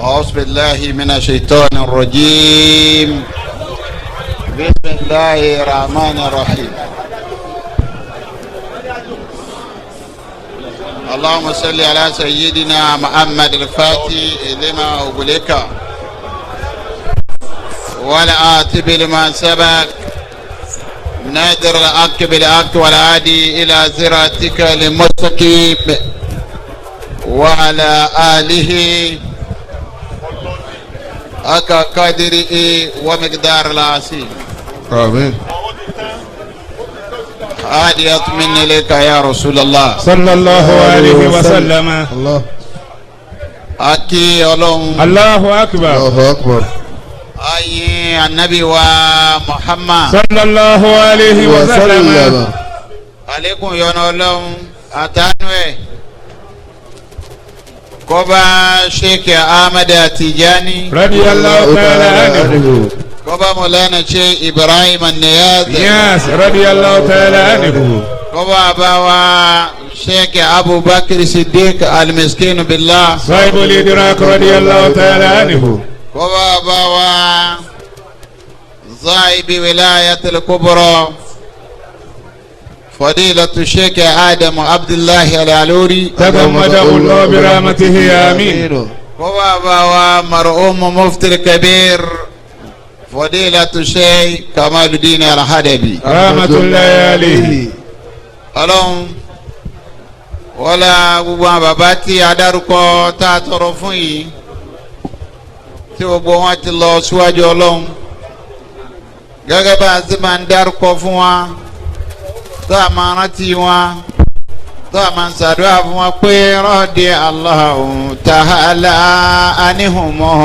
أعوذ بالله من الشيطان الرجيم. بسم الله الرحمن الرحيم. اللهم صل على سيدنا محمد الفاتح لما أغلق والعاتب لما سبق نادر الحق بالحق والهادي إلى صراطك المستقيم وعلى آله أكا قدره ومقدار العظيم. آمين. هادية مني لك يا رسول الله صلى الله عليه وسلم. الله أكي ألوم الله أكبر. الله أكبر. أي النبي ومحمد صلى الله عليه وسلم. عليكم يا ألوم أتانوي كوبا شيخ أحمد تيجاني رضي الله تعالى عنه. كوبا مولانا شيخ إبراهيم النياز رضي الله تعالى عنه. كوبا باوا شيخ أبو بكر الصديق المسكين بالله صاحب الإدراك رضي الله تعالى عنه. كوبا باوا صاحب ولاية الكبرى فضيلة الشيخ آدم عبد الله العلوري تغمده الله برحمته آمين. كوبا باوا مرحوم مفتي الكبير فضيلة الشيخ كمال الدين الحدبي رحمة الله عليه. ọlọ́run wọ́lá gbogbo àwọn bàbá tí a dárúkọ tá a tọrọ fún yìí tí gbogbo wọn ti lọ síwájú ọlọ́run gẹ́gẹ́ bá a ti máa ń dárúkọ fún wa tó a máa rántí wọn tó a máa ń ṣàdúrà fún wa pé rọ́ọ̀dì Allahu ta'ala anihumọ́.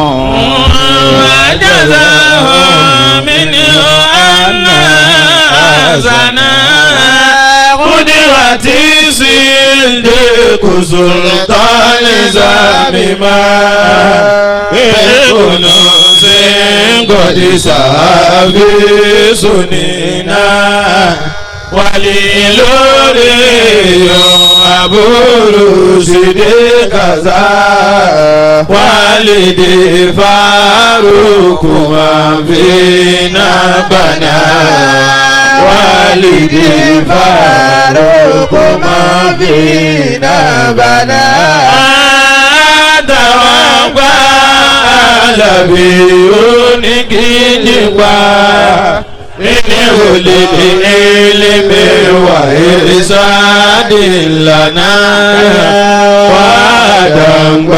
وجزاهم منه أن أحسنا قدرتي صدق سلطان زميما بكنوز قد سافي سنينا وللوري أبو رشد كذا والدي فاروق ما فينا بنا والدي فاروق ما فينا بنا توقع لبي ونكجبا إني ولد علم وإرشاد لنا وعدم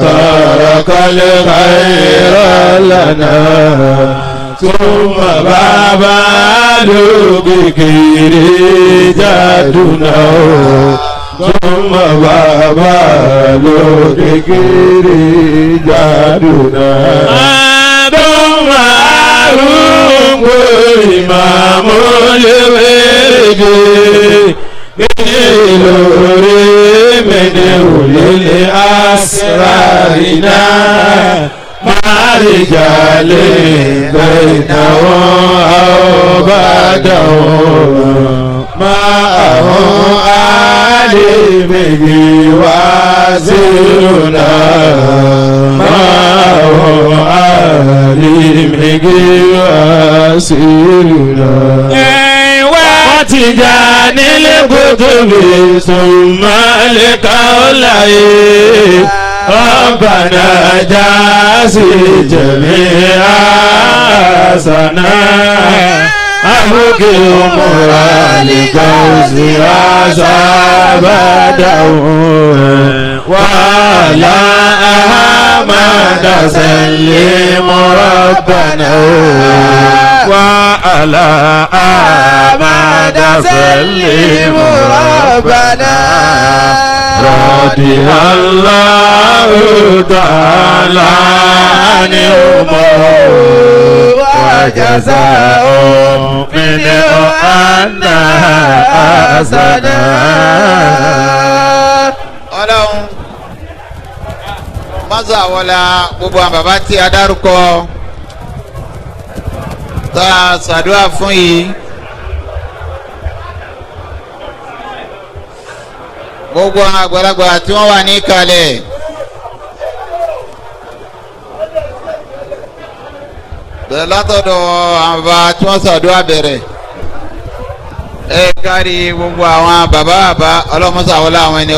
ترك الخير لنا ثم بابا لبكيري جادنا ثم بابا لبكيري جادنا ثم إمام الورد إلوري من أولي الأسرارنا مع رجال بينهم أو بعدهم معهم عالمه وزيرنا معهم عالمه وزيرنا وتجاني الكتب ثم لقولي ربنا جازي جميعا سنا أبوك أمرالك وزيازا بدأوا وعلى أحمد سلم ربنا وعلى أحمد سلم ربنا رضي الله تعالى عنهم وجزاهم منه أن أحسنا. ọlọ́run mọ́sá wọlá gbogbo àwọn bàbá tí a dárúkọ tá a ṣàdúrà fún yìí gbogbo àwọn àgbàlagbà tí wọ́n wà ní ìkàlẹ̀ bẹ̀rẹ̀ látọ̀dọ̀ àwọn bàbá tí wọ́n ṣàdúrà bẹ̀rẹ̀ ẹ kárí gbogbo àwọn bàbá ọlọ́mọsà wọlé àwọn ẹni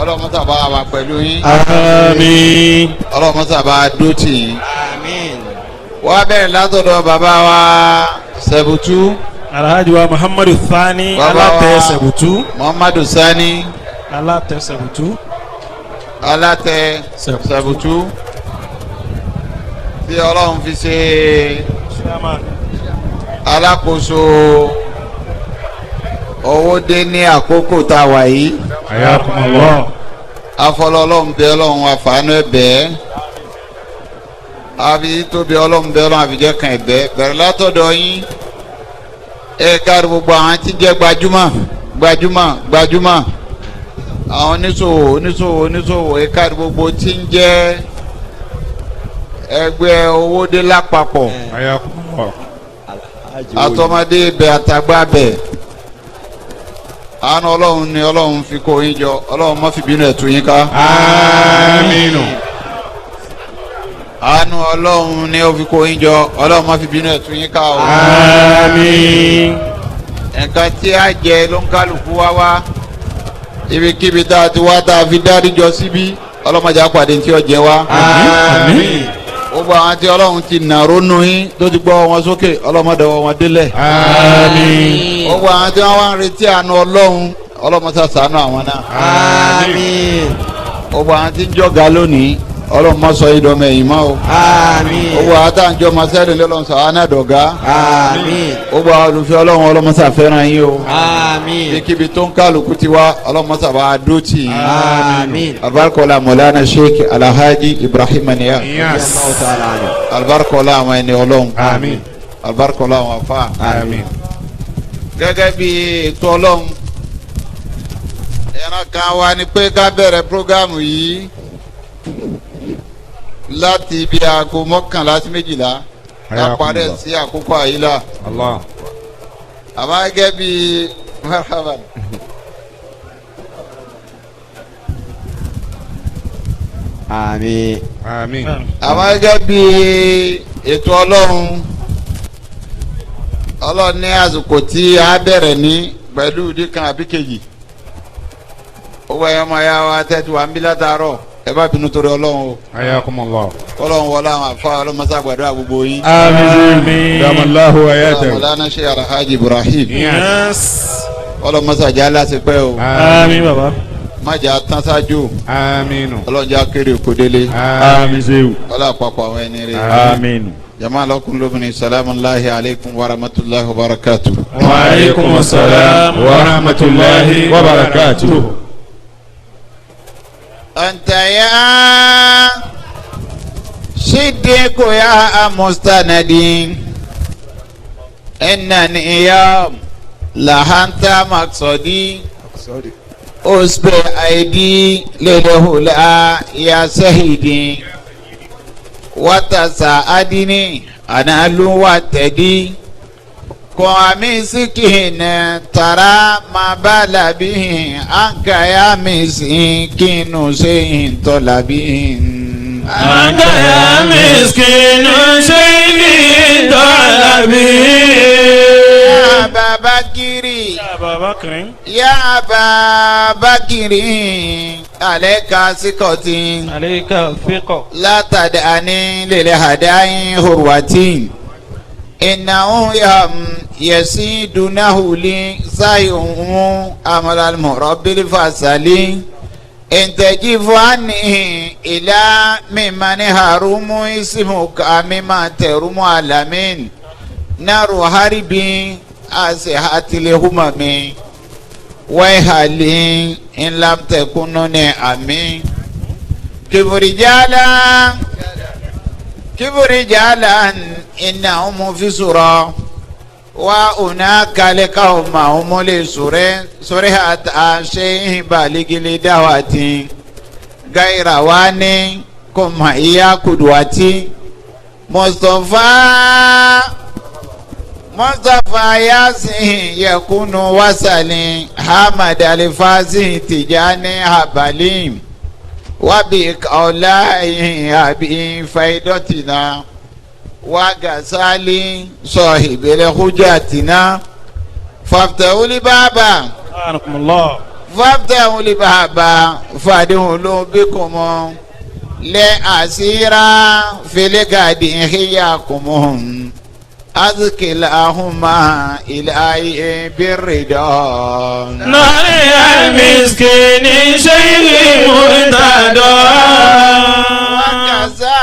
ọlọ́mọsà bá wà pẹ̀lú yín. àmín. ọlọ́mọsà bá dótì yín. àmín. wọ́n á bẹ̀rẹ̀ látọ̀dọ̀ bàbá wa Sẹ̀bùtú. alhaji wa muhammadu Sani alátẹ Sẹ̀bùtú. Muhammadu Sani alátẹ Sẹ̀bùtú. alátẹ Sẹ̀bùtú. bí ọlọ́run fi ṣe alákòóso owó dé ní àkókò tá a wà yìí. ayakumullah. afọlọ́lọ́run bẹ ọlọ́run àfààní ẹ̀bẹ̀ àbí tóbi ọlọ́run bẹ ọlọ́run àfijẹ́ kan ẹ̀bẹ̀ bẹ̀rẹ̀ látọ̀dọ̀ yín ẹ kárí gbogbo àwọn tí ń jẹ́ gbajúmọ̀ àwọn oníṣòwò ẹ kárí gbogbo tí ń jẹ́ ẹgbẹ́ owó dé lápapọ̀ àtọmọdé bẹ àtàgbà bẹ àánú ọlọ́run ni ọlọ́run fi kó yín jọ ọlọ́run má fi bínú ẹ̀ tú yín ká. àmín. àánú ọlọ́run ni ó fi kó yín jọ ọlọ́run má fi bínú ẹ̀ tú yín ká o. àmín. nǹkan tí a jẹ ló ń kálukú wá ibikíbi tá a ti wá tá a fi dárí jọ síbí ọlọ́mọdé àpàdé tí ó jẹ wá. àmín. gbogbo àwọn tí ọlọ́run ti nàró nù yín tó ti gbọ́ wọn sókè ọlọ́mọdé wọn délẹ̀. àmín. gbogbo àwọn tí wọ́n wá ń retí àánú ọlọ́run ọlọ́mọdé ṣàánú àwọn náà. àmín. gbogbo àwọn tí ń jọ̀gá lónìí ọlọ́mọ sọ yìí dọ́mọ ẹ̀yìn mọ́ o. àmín. gbogbo àwọn tá à ń jọ masẹ́rìn lọ́lọ́run sọ àwọn náà dọ̀gá. àmín. gbogbo àwọn olùfẹ́ ọlọ́run ọlọ́mọdé fẹ́ràn yín o. àmín. ibikíbi tó ń kálukú ti wá ọlọ́mọdé bá dó tì yín. àmín. albarkola Maolana Sheikh Alhaji Ibrahim Niya. yes. albarkola àwọn ẹni ọlọ́run. àmín. albarkola àwọn afa. àmín. gẹ́gẹ́ bí ètò ọlọ́run ẹran kan wá ní pé ká bẹ̀rẹ̀ prógámù yìí láti ibi aago mọ́kànlá sí méjìlá ká parẹ́ sí àkókò àyílà. Allah. àmọ́ gẹ́gẹ́ bí marhaban. àmín. àmín. àmọ́ gẹ́gẹ́ bí ètò ọlọ́run ní àsìkò tí a bẹ̀rẹ̀ ní pẹ̀lú ìdí kan àbí kejì owó ẹ̀yọ́ máa yá wa tẹ́tí wa ń bí látàárọ̀ ẹ bá bínú torí ọlọ́run o. ayakumullah. ọlọ́run wọlé àwọn àfa ọlọ́mọsá gbàdúrà gbogbo yín. àmín. damallahu ayatahu. Maolana Sheikh Alhaji Ibrahim. yes. ọlọ́mọsá jẹ́ aláṣepẹ́ o. àmín baba. má jẹ́ atán ṣáájú. àmín. ọlọ́run jẹ́ akéré òkòdélé. àmín sewu. ọlọ́run àpapọ̀ àwọn ẹni rẹ̀. àmín. jama lakum lóbìnrin salamullahi alaykum wa rahmatulahi wa barakatuh. wa aleykum salaam wa rahmatulahi wa barakatuh. أنت يا صديق يا مستندين إنني يوم لهنت مقصدي أصبر أيدي للهلا يا سيدي وتساعدني أنا لواتدي مسكين ترى ما بال به أنك يا مسكين شيء طلبين أنت يا مسكين شيء طلبين يا أبا بكر يا أبا بكر عليك ثقتي عليك ثقة لا تدعني للهداي هروتين إنه يسيدونه لي سيهم أمر المربي الفصلي إن تجف عني إلى ممن هرم اسمك مما ترم علمين نار حربي أسحة الهمم ويهالي إن لم تكونوا أمين كيف رجالا إنهم في سورة وهناك لقوم هم لسورة شيء بالغ لدعوتي غير واني كم هي قدوتي مصطفى ياسين يكون وصلي حمد الفازي تجاني حبليم وبك أولاي أبي فايدتنا وغزالي صاحب الحجاتنا فافتحوا لي بابا سبحانكم الله. فافتحوا لي بابا فادخلوا بكم لأسيرا في الغد حياكم أذكي اللهم إلهي بالرضا نهري المسكين شيء مرتدى وكذا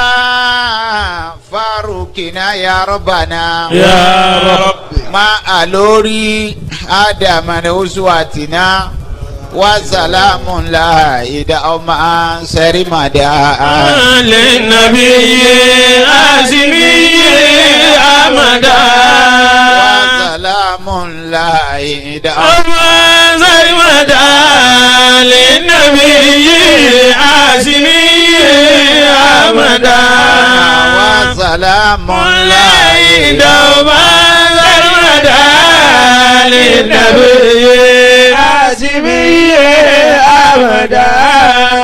فاروقنا يا ربنا يا رب ما ألوري آدم أسواتنا وسلام لا إذا ما سرمدا للنبي آسمي أمدا وسلام لا إذا ما سرمدا للنبي آسمي أمدا وسلام لا إذا ما سرمدا للنبي آسمي أبدا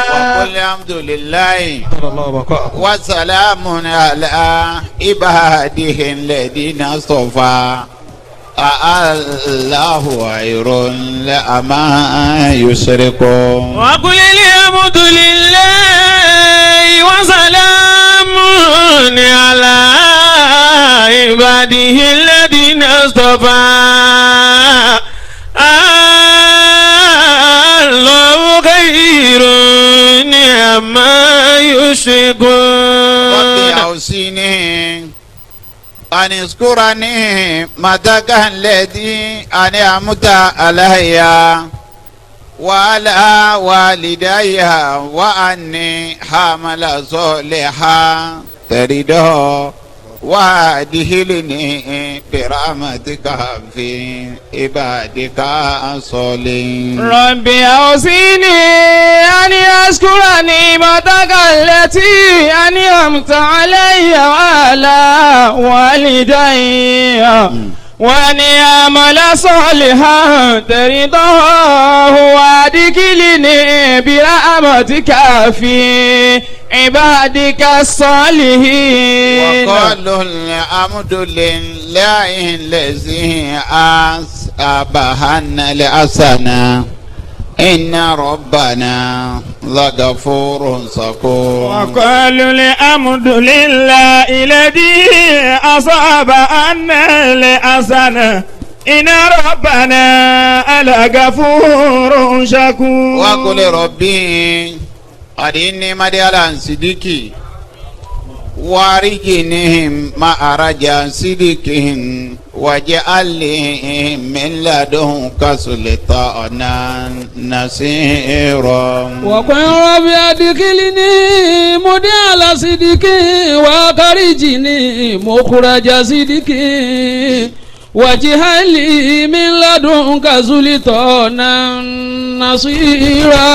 وقل الحمد لله وسلام على عباده الذين اصطفى الله خير لما يشركون وقل الحمد لله وسلام على عباده الذين اصطفى الله خير عما يشركون ربي أوصيني أن اذكرني متك الذي أنعمت علي وعلى والدي وأني حامل صالحا تريده وادخلني برحمتك في عبادك الصالحين ربي أوصيني أن أشكر نعمتك التي أنعمت علي وعلى والدي وأن أعمل صالحا ترضاه وأدخلني برحمتك في عبادك الصالحين وقالوا الحمد لله الذي أصابنا الحسنى إن ربنا لغفور شكور وقالوا الحمد لله الذي أصاب عنا الحسنى إن ربنا لغفور شكور وقل ربي أرني مديالا صديقي وارجنهم ما أرجى صديقهم واجعل لي من لدنك سلطانا نصيرا وقل رب أدخلني مدخل صدق وأخرجني مخرج صدق واجعل لي من لدنك سلطانا نصيرا.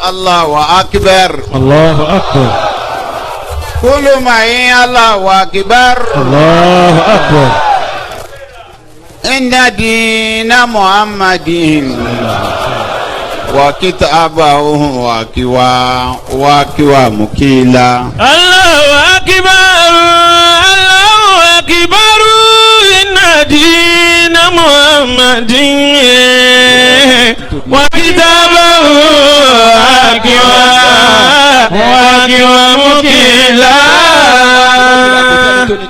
الله أكبر الله أكبر كل معي الله أكبر الله أكبر إن دين محمد وكتابه وكوا مكيلا الله أكبر الله أكبر إن دين محمد وكتابه وكوا مكيلا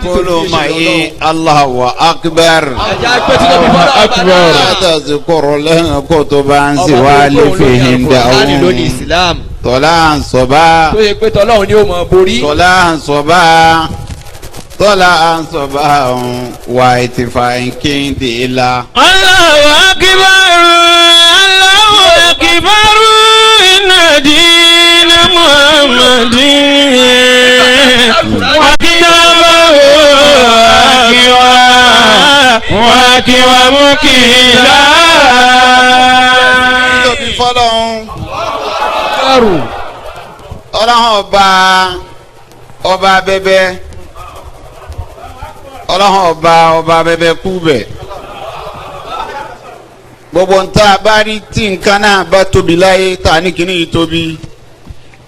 كل معي الله أكبر أكبر لا تذكر لنا كتبا سوى فيهن دعوهم طلعا صبا طلعا صبا طلعا صبا واتفاق كند إلا الله أكبر الله أكبر إن دين محمد وكتابه وكوا مكيلا ọlọ́run ọba bẹbẹ ọlọ́run ọba bẹbẹ kú bẹ gbogbo nta bá rí tí nǹkan náà bá tóbi láyé tá ní kíní yìí tóbi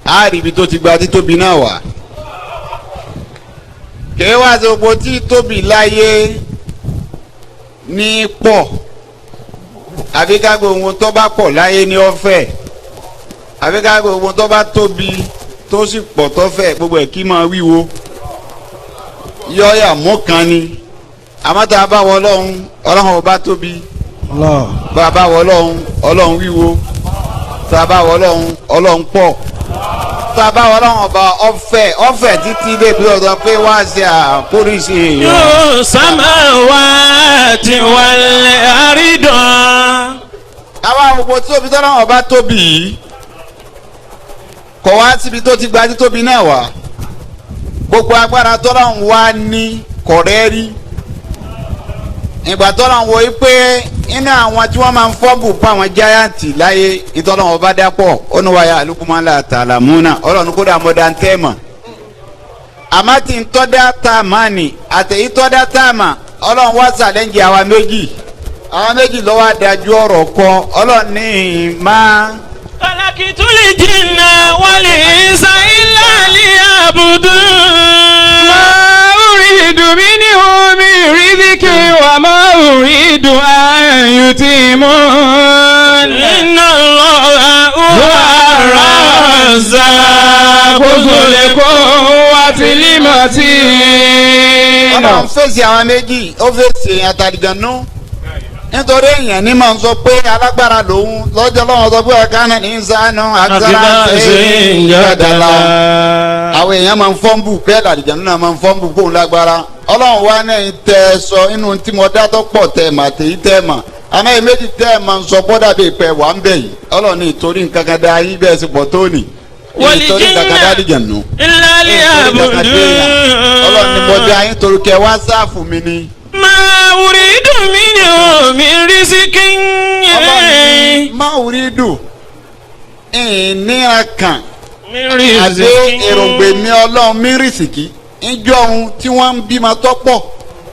á rí ibi tó ti gba títóbi náà wá kèé wá sí gbogbo tí tóbi láyé ní pọ̀ àbí ká gbogbo tó bá pọ̀ láyé ní ọ̀fẹ́ àbí ká gbogbo tó bá tóbi tó sì pọ̀ tó fẹ́ gbogbo ẹ̀ kí máa wíwo yọ̀ọ̀yà mú kan ni àmọ́ tá a bá wọ ọlọ́run ọba tóbi bá a bá wọ ọlọ́run wíwo tá a bá wọ ọlọ́run pọ̀ tá a bá wọ ọlọ́run ọba ọ̀fẹ́ títí dé bí ọ̀dọ́ pé wá sí àkóríṣe èèyàn. yóò sámà wá tiwálé àrídàn. àwa gbogbo tóbi tọ́lọ́run ọba tóbi yìí kọ̀ wá síbi tó ti gbajú tóbi náà wá gbogbo agbára tọ́lọ́run wá ní kọ̀rẹ́rí ìgbà tọ́lọ́run wo pé iná àwọn tí wọ́n máa ń fọ́bù fún àwọn jáyàǹtì láyé ìtọ́lọ́run ọba dápọ̀ oníwàyà alukumala tààlàmúnà ọlọ́run kódà mọ́dà ń tẹ́ mọ̀ àmọ́ tí ń tọ́dá tààmà ni àtẹ̀yí tọ́dá tààmà ọlọ́run wá sàlẹ́ǹjì àwa méjì lọ́wọ́ adájú ọ̀rọ̀ kọ ọlọ́run ní máa. khalaqtul jinna wal insa illa liya'budun. ma uridu minhum min rizqin wa ma uridu an yutimun. inna Allaha huwa ar-razzaqu dhul quwwatil matin. ọlọ́run fèsì àwọn méjì ó fèsì àtàlìjànú nítorí èèyàn ní máa ń sọ pé alágbára lòun lọ́jọ́ lọ́wọ́ sọ pé ọ̀gá náà ní sànú àgbára ṣe ń jọ̀dọ̀lá àwọn èèyàn máa ń fọ́nbù bẹ́ẹ̀ làlìjànú náà máa ń fọ́nbù kóun lágbára ọlọ́run wá náà tẹ sọ inú tí mo dá tó pọ̀ tẹ̀ mà tèyí tẹ̀ mà àmọ́ èyí méjì tẹ̀ máa ń sọ bọ́dà bíi pẹ̀ wà ń bẹ̀ yìí ọlọ́run ní ìtorí nǹkan kan dá yín bẹ́ẹ̀ sì pọ̀ tó nì ìtorí nǹkan kan dá àlìjànú illa liya'budun. ọlọ́run ní mo dá yín torí kẹ wá sáàfù mi ni. ma uridu minhum min rizqin. má orí dùn ìnira kan min àti rizqin. èròǹgbè mi ọlọ́run mírísìkì ìjọ ohun tí wọ́n ń bímọ tọ́pọ̀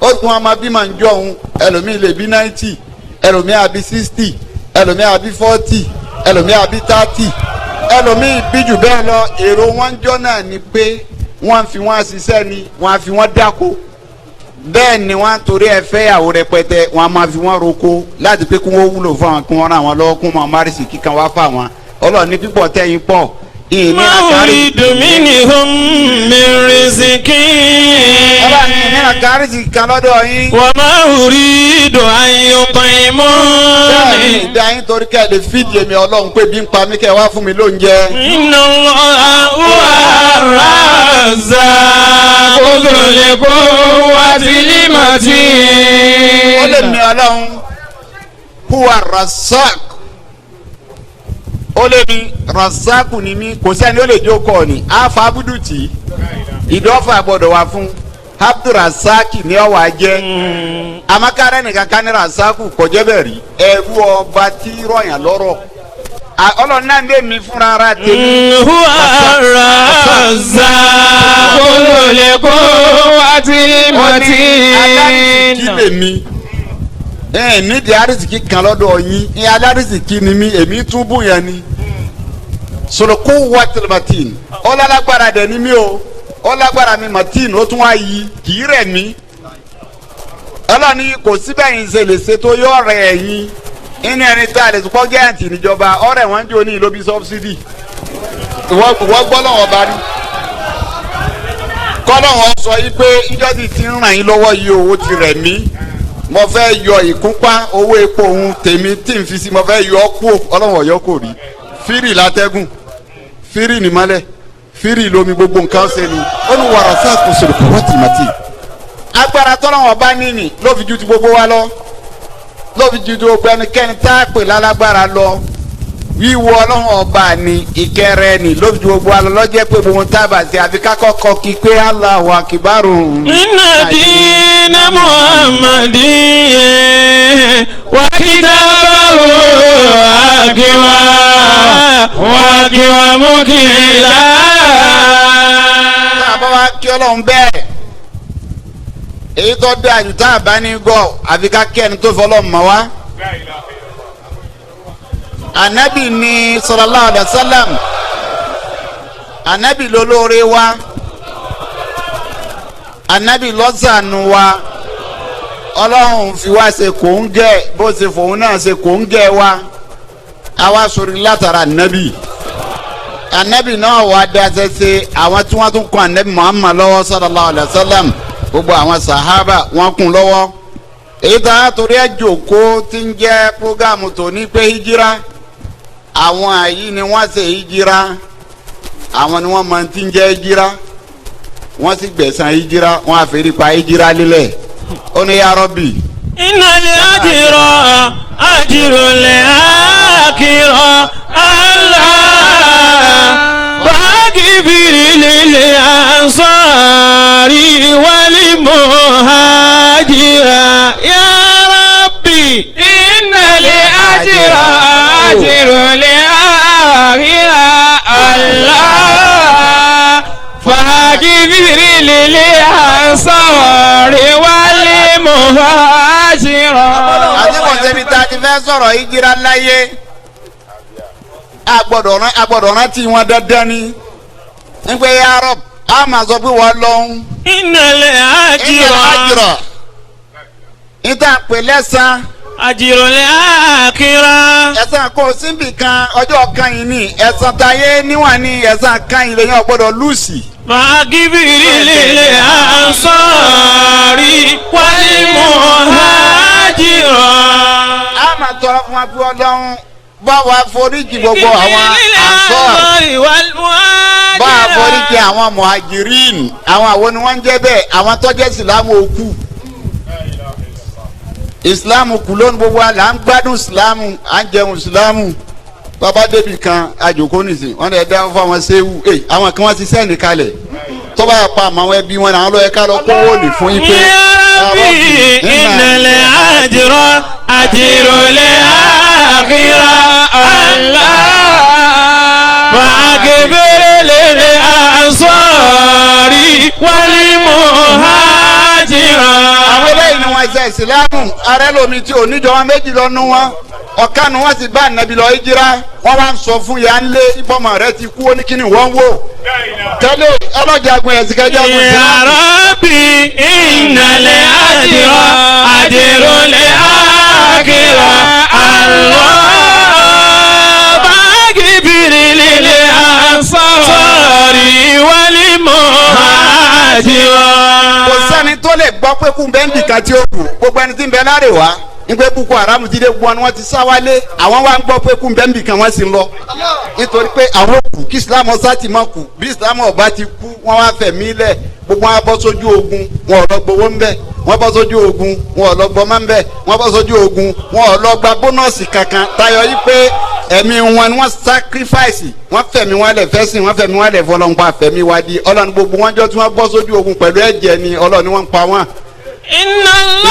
ó tún wọn máa bímọ ìjọ ohun ẹlòmíì lè bí 90 ẹlòmíì àbí 60 ẹlòmíì àbí 40 ẹlòmíì àbí 30 ẹlòmíì bí jù bẹ́ẹ̀ lọ èrò wọn jọ náà ni pé wọ́n fi wọ́n ṣiṣẹ́ ni wọ́n fi wọ́n dáko bẹ́ẹ̀ ni wọ́n torí ẹ fẹ́ yàwó rẹpẹtẹ wọ́n máa fi wọ́n roko láti pé kí wọ́n wúlò fún àwọn kí wọ́n ràn wọ́n lọ́wọ́ kí wọ́n máa rísì kíkan wá fún àwọn ọlọ́run ní pípọ̀ tẹ́yìn pọ̀ ma uridu minhum min rizqin. ọlọ́run ní ìní àkárísì kan lọ́dọ̀ yín. wa ma uridu an yut'imun. bẹ́ẹ̀ ni ìdá yín torí kẹ́ ẹ lè fídìí èmi ọlọ́run pé bí ń pa mí kẹ́ ẹ wá fún mi lóúnjẹ. inna Allaha huwa ar-razzaqu dhul quwwatil matin. ó lè mi ọlọ́run huwa rasak ó lè mi rasaku ni mí kò sẹ́ni ó lè jókòó ni àfa abuduti ìdọ́fà gbọ́dọ̀ wá fún abdulrasaki ni ọ wà jẹ́ amakara nìkan kan ní rasaku kọjá bẹ́ẹ̀ rí ẹrú ọba tí rọyàn lọ́rọ̀ ọlọ́run náà lè mi fúnra ara tèmi. huwa ar-razzaqu dhul quwwatil matin. kí lè mi nídìí arísìkí kan lọ́dọ̀ yín ní alárísìkí ni mí èmi tún bù yẹn ni sọlọ́kù wàtí matin ọlálágbára dẹ̀ ni mí o ọlágbára mi matin ó tún wá yí kì í rẹ̀ mí ọlọ́ni kò síbẹ̀ yín ṣe lè ṣe tó yọ ọ̀rẹ́ ẹ̀yìn inú ẹni tá a lè sọpọ́ gẹ́ǹtì níjọba ọ̀rẹ́ wọn jò ní ìlú bí sọ́bsidì ìwọ gbọ́ lọ́wọ́ bá rí kọ́lọ́wọ́ sọ yí pé ìjọ́sìn ti ń ràn yín lọ́wọ́ yìí owó ti rẹ̀ mí mo fẹ́ yọ ìkúnpá owó epo òun tèmi tí n fi si mo fẹ́ yọ kú ọlọ́wọ́ yọ kò rí fírì látẹ́gùn fírì nímọ́lẹ̀ fírì lómi gbogbo nǹkan ṣe ni ó ní wàrà sáà kò sọ̀rọ̀ kò wọ́n tìmọ̀tì. agbára tọ́lọ́wọ́n bá níní ló fi ju ti gbogbo wa lọ ló fi ju ti gbogbo ẹnikẹ́ni tá a pè lálágbára lọ wíwo ọlọ́run ọba ni ìkẹrẹ ni ló fi ju gbogbo wa lọ lọ́jẹ́ pé gbogbo tá a bá ṣe àfi kákọ́kọ́ kí pé Allahu akbar. inna dina Muhammadin wa kitabahu akiwa mukila. tá a bá wá kí ọlọ́run bẹ́ẹ̀ èyí tó dáa jù tá a bá ní gọ́ àfi ká kí ẹni tó fọlọ́run mọ́ wá. anabi ni sallallahu alaihi wasallam anabi lolóore wa anabi lọ́sànù wa ọlọ́run fi wá ṣe kòńgẹ́ bó ṣe fòun náà ṣe kòńgẹ́ wa àwa sori látara anabi náà wà dáṣẹ́ ṣe àwọn tí wọ́n tún kún anabi Muhammad lọ́wọ́ sallallahu alayhi wa sallam gbogbo àwọn sahaba wọ́n kún lọ́wọ́ èyí tá a torí ẹ̀ jòkó tí ń jẹ́ programu tó ní pé hijira àwọn àyí ni wọ́n ṣe hijira àwọn ni wọ́n máa ti ń jẹ́ hijira wọ́n sì gbẹ̀san hijira wọ́n á fẹ́rí pa hijira lílẹ̀ ó ní ya Rabbi. innal ajra ajrul akhirah Allah ba'gibiri lil ansari wal muhajira ya Rabbi innal ajra ajrul akhirah Allah ba'gibiri lil ansari wal muhajira. àdébọ̀sẹ̀bi tá a ti fẹ́ sọ̀rọ̀ hijira láyé agbọ́dọ̀ rántí wọn dandan ni nígbà ya Rabb a máa sọ pé wọ́n lọ́hún. innal ajra níta pè lẹ́sàn. ajrul akhirah. ẹ̀san kò síbì kan ọjọ́ kan yìí ni ẹ̀san táyé níwọ̀n ni ẹ̀san kan yìí lèyàn gbọ́dọ̀ lùsì. ba'gibiri lil ansari wal muhajira. a máa tọrọ fún wa pé Ọlọ́run bá wa foríjì gbogbo àwọn ansar bá wa foríjì àwọn muhajirin àwọn ni wọ́n ń jẹ́ bẹ́ẹ̀ àwọn tó jẹ́ ìsìlámù òkú ìsìlámù kù lónìí gbogbo wa là ń gbádùn ìsìlámù à ń jẹun ìsìlámù bàbá débi kan àjòkó nìsín wọn lè dá fún àwọn séwù àwọn kan wọn ti sẹ́ni kalẹ̀ tó bá yà pa àwọn ẹbí wọn àwọn lọ́yẹ ká lọ kówó lè fún yín pé. innal ajra ajrul akhirah Allah ba'gibiri lil ansari wal muhajira. àwọn eléyìí ni wọ́n ṣe ìsìlámù arẹ lomi tí oníjọ wọn méjì lọ́nu wọn ọ̀kanu wọn sì bá ànábì lọ hijira wọn wá ń sọ fún ya ń lé ìbọmọ rẹ ti kú oníkíni wọn wò tẹ́lẹ̀ ọlọ́jàgbọ́n ẹ̀sìn kẹjọ kò sí. ya Rabbi innal ajra ajrul akhirah Allah ba'gibiri lil ansari wal muhajira. kò sẹ́ni tó lè gbọ́ pé kún bẹ́ẹ̀ ń bìkan tí ó kù gbogbo ẹni tí ń bẹ láre wá nígbà Boko Haram ti dé gbọ́n ni wọ́n ti sá wálé àwọn wá ń gbọ́ pé kún bẹ́ẹ̀ ń bìkan wọ́n sì ń lọ nítorí pé àwọn kù kí Islam ọ̀sá ti mọ̀ kù bí Islam ọ̀bá ti kú wọ́n wá fẹ̀mí lẹ̀ gbogbo wọn bọ́ sójú ogun wọn ò lọ gbowó ń bẹ̀ wọ́n bọ́ sójú ogun wọn ò lọ gbọmọ́ ń bẹ̀ wọ́n bọ́ sójú ogun wọn ò lọ gba bónọ́ọ̀sì kankan tayọ yí pé ẹ̀mí wọn ni wọ́n sacrifice wọ́n fẹ̀mí wọn lẹ̀ fẹ́sìn wọ́n fẹ̀mí wọn lẹ̀ fọlọ́npa fẹ̀mí wa di Ọlọ́run gbogbo wọn jọ tí wọ́n bọ́ sójú ogun pẹ̀lú ẹ̀jẹ̀ ni Ọlọ́run ni wọ́n ń pa wọn. inna Allah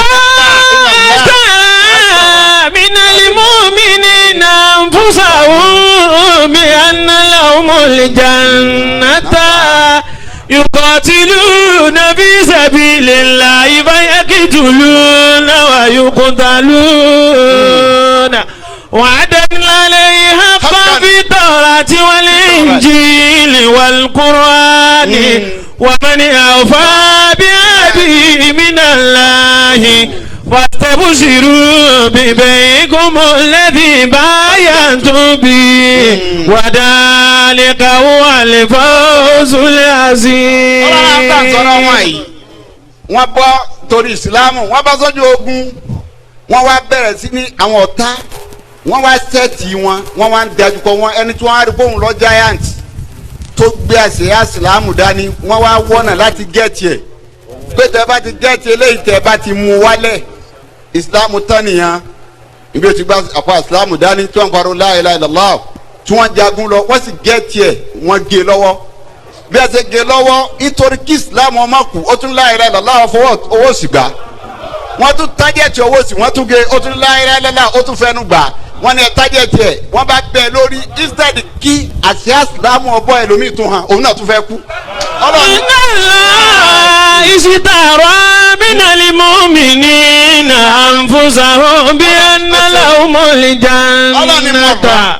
minal mu'minina anfusahum bi anna lahumul jannata yuqatiluna fi sabilillahi fayaqtuluna wa yuqtaluna wa'dan alayhi haqqan fi tawrati wal injili wal qur'ani wa man awfa bi'ahdihi minallahi wastabshiru bibay'ikum alladhi bayantum bihi wa dhalika huwal fawzul azim. ọlọ́run bá sọ̀rọ̀ wọn yìí wọ́n bọ́ torí ìsìlámù wọ́n bá sójú ogun wọ́n wá bẹ̀rẹ̀ sí ní àwọn ọ̀tá wọ́n wá sẹ́ẹ̀tì wọn wọ́n wá ń dájú kọ wọn ẹni tí wọ́n á rí bóun lọ giant tó gbé àṣeyá ìsìlámù dání wọ́n wá wọ́nà láti gẹ̀ẹ́tì ẹ̀ pé tẹ́ bá ti gẹ̀ẹ́tì eléyìí tẹ́ bá ti mú wálẹ̀ ìsìlámù tán nìyẹn ibi tí gba àpá ìsìlámù dání tí wọ́n parọ́ la ilaha illallah tí wọ́n jagun lọ wọ́n sì gẹ̀ẹ́tì ẹ̀ wọ́n gé lọ́wọ́ bí a ṣe gé lọ́wọ́ nítorí kí ìsìlámù ọmọ kù ó tún la ilaha illallah fọwọ́ owó sì gbà wọ́n tún tájẹ̀tì owó sí wọ́n tún gé ó tún la ilaha illallah ó tún fẹ́nu gbà wọ́n ní tájẹ̀tì ẹ̀ wọ́n bá gbẹ lórí instead kí àṣẹ ìsìlámù ọbọ̀ ẹlòmíì tún hàn òun náà tún fẹ́ kú. inna Allah اشترى من المؤمنين أنفسهم بأن لهم الجنة.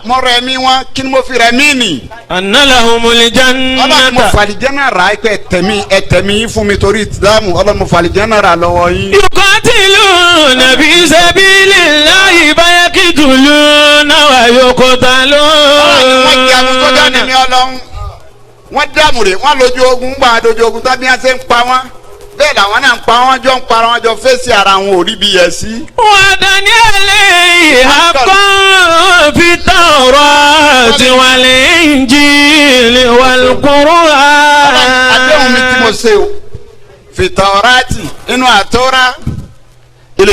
mo rẹ̀ mí wọn kí ni mo fi rẹ̀ mí nì. أن لهم الجنة. ọlọ́run mo fàlìjẹ́nà rà ẹ pé ẹ̀tẹ̀mí fún mi torí ìsìlámù ọlọ́run mo fàlìjẹ́nà rà lọ́wọ́ yín. يقاتلون في سبيل الله فيقتلون ويقتلون. wọ́n jẹ́ àwọn sọ́jà ní mi ọlọ́run wọ́n dàmúre wọ́n lójú ogun gbà dojú ogun tàbí ẹ̀ ṣe ń pa wọ́n bẹ́ẹ̀ làwọn náà ń pa wọ́n jọ ń para wọn jọ fèsì ara wọn ò rí bí yẹ sí. وعدني عليه حقا في التوراة والإنجيل والقرآن. àdéhùn mi tí mo ṣe o fi Taurati inú àtọ́ra inú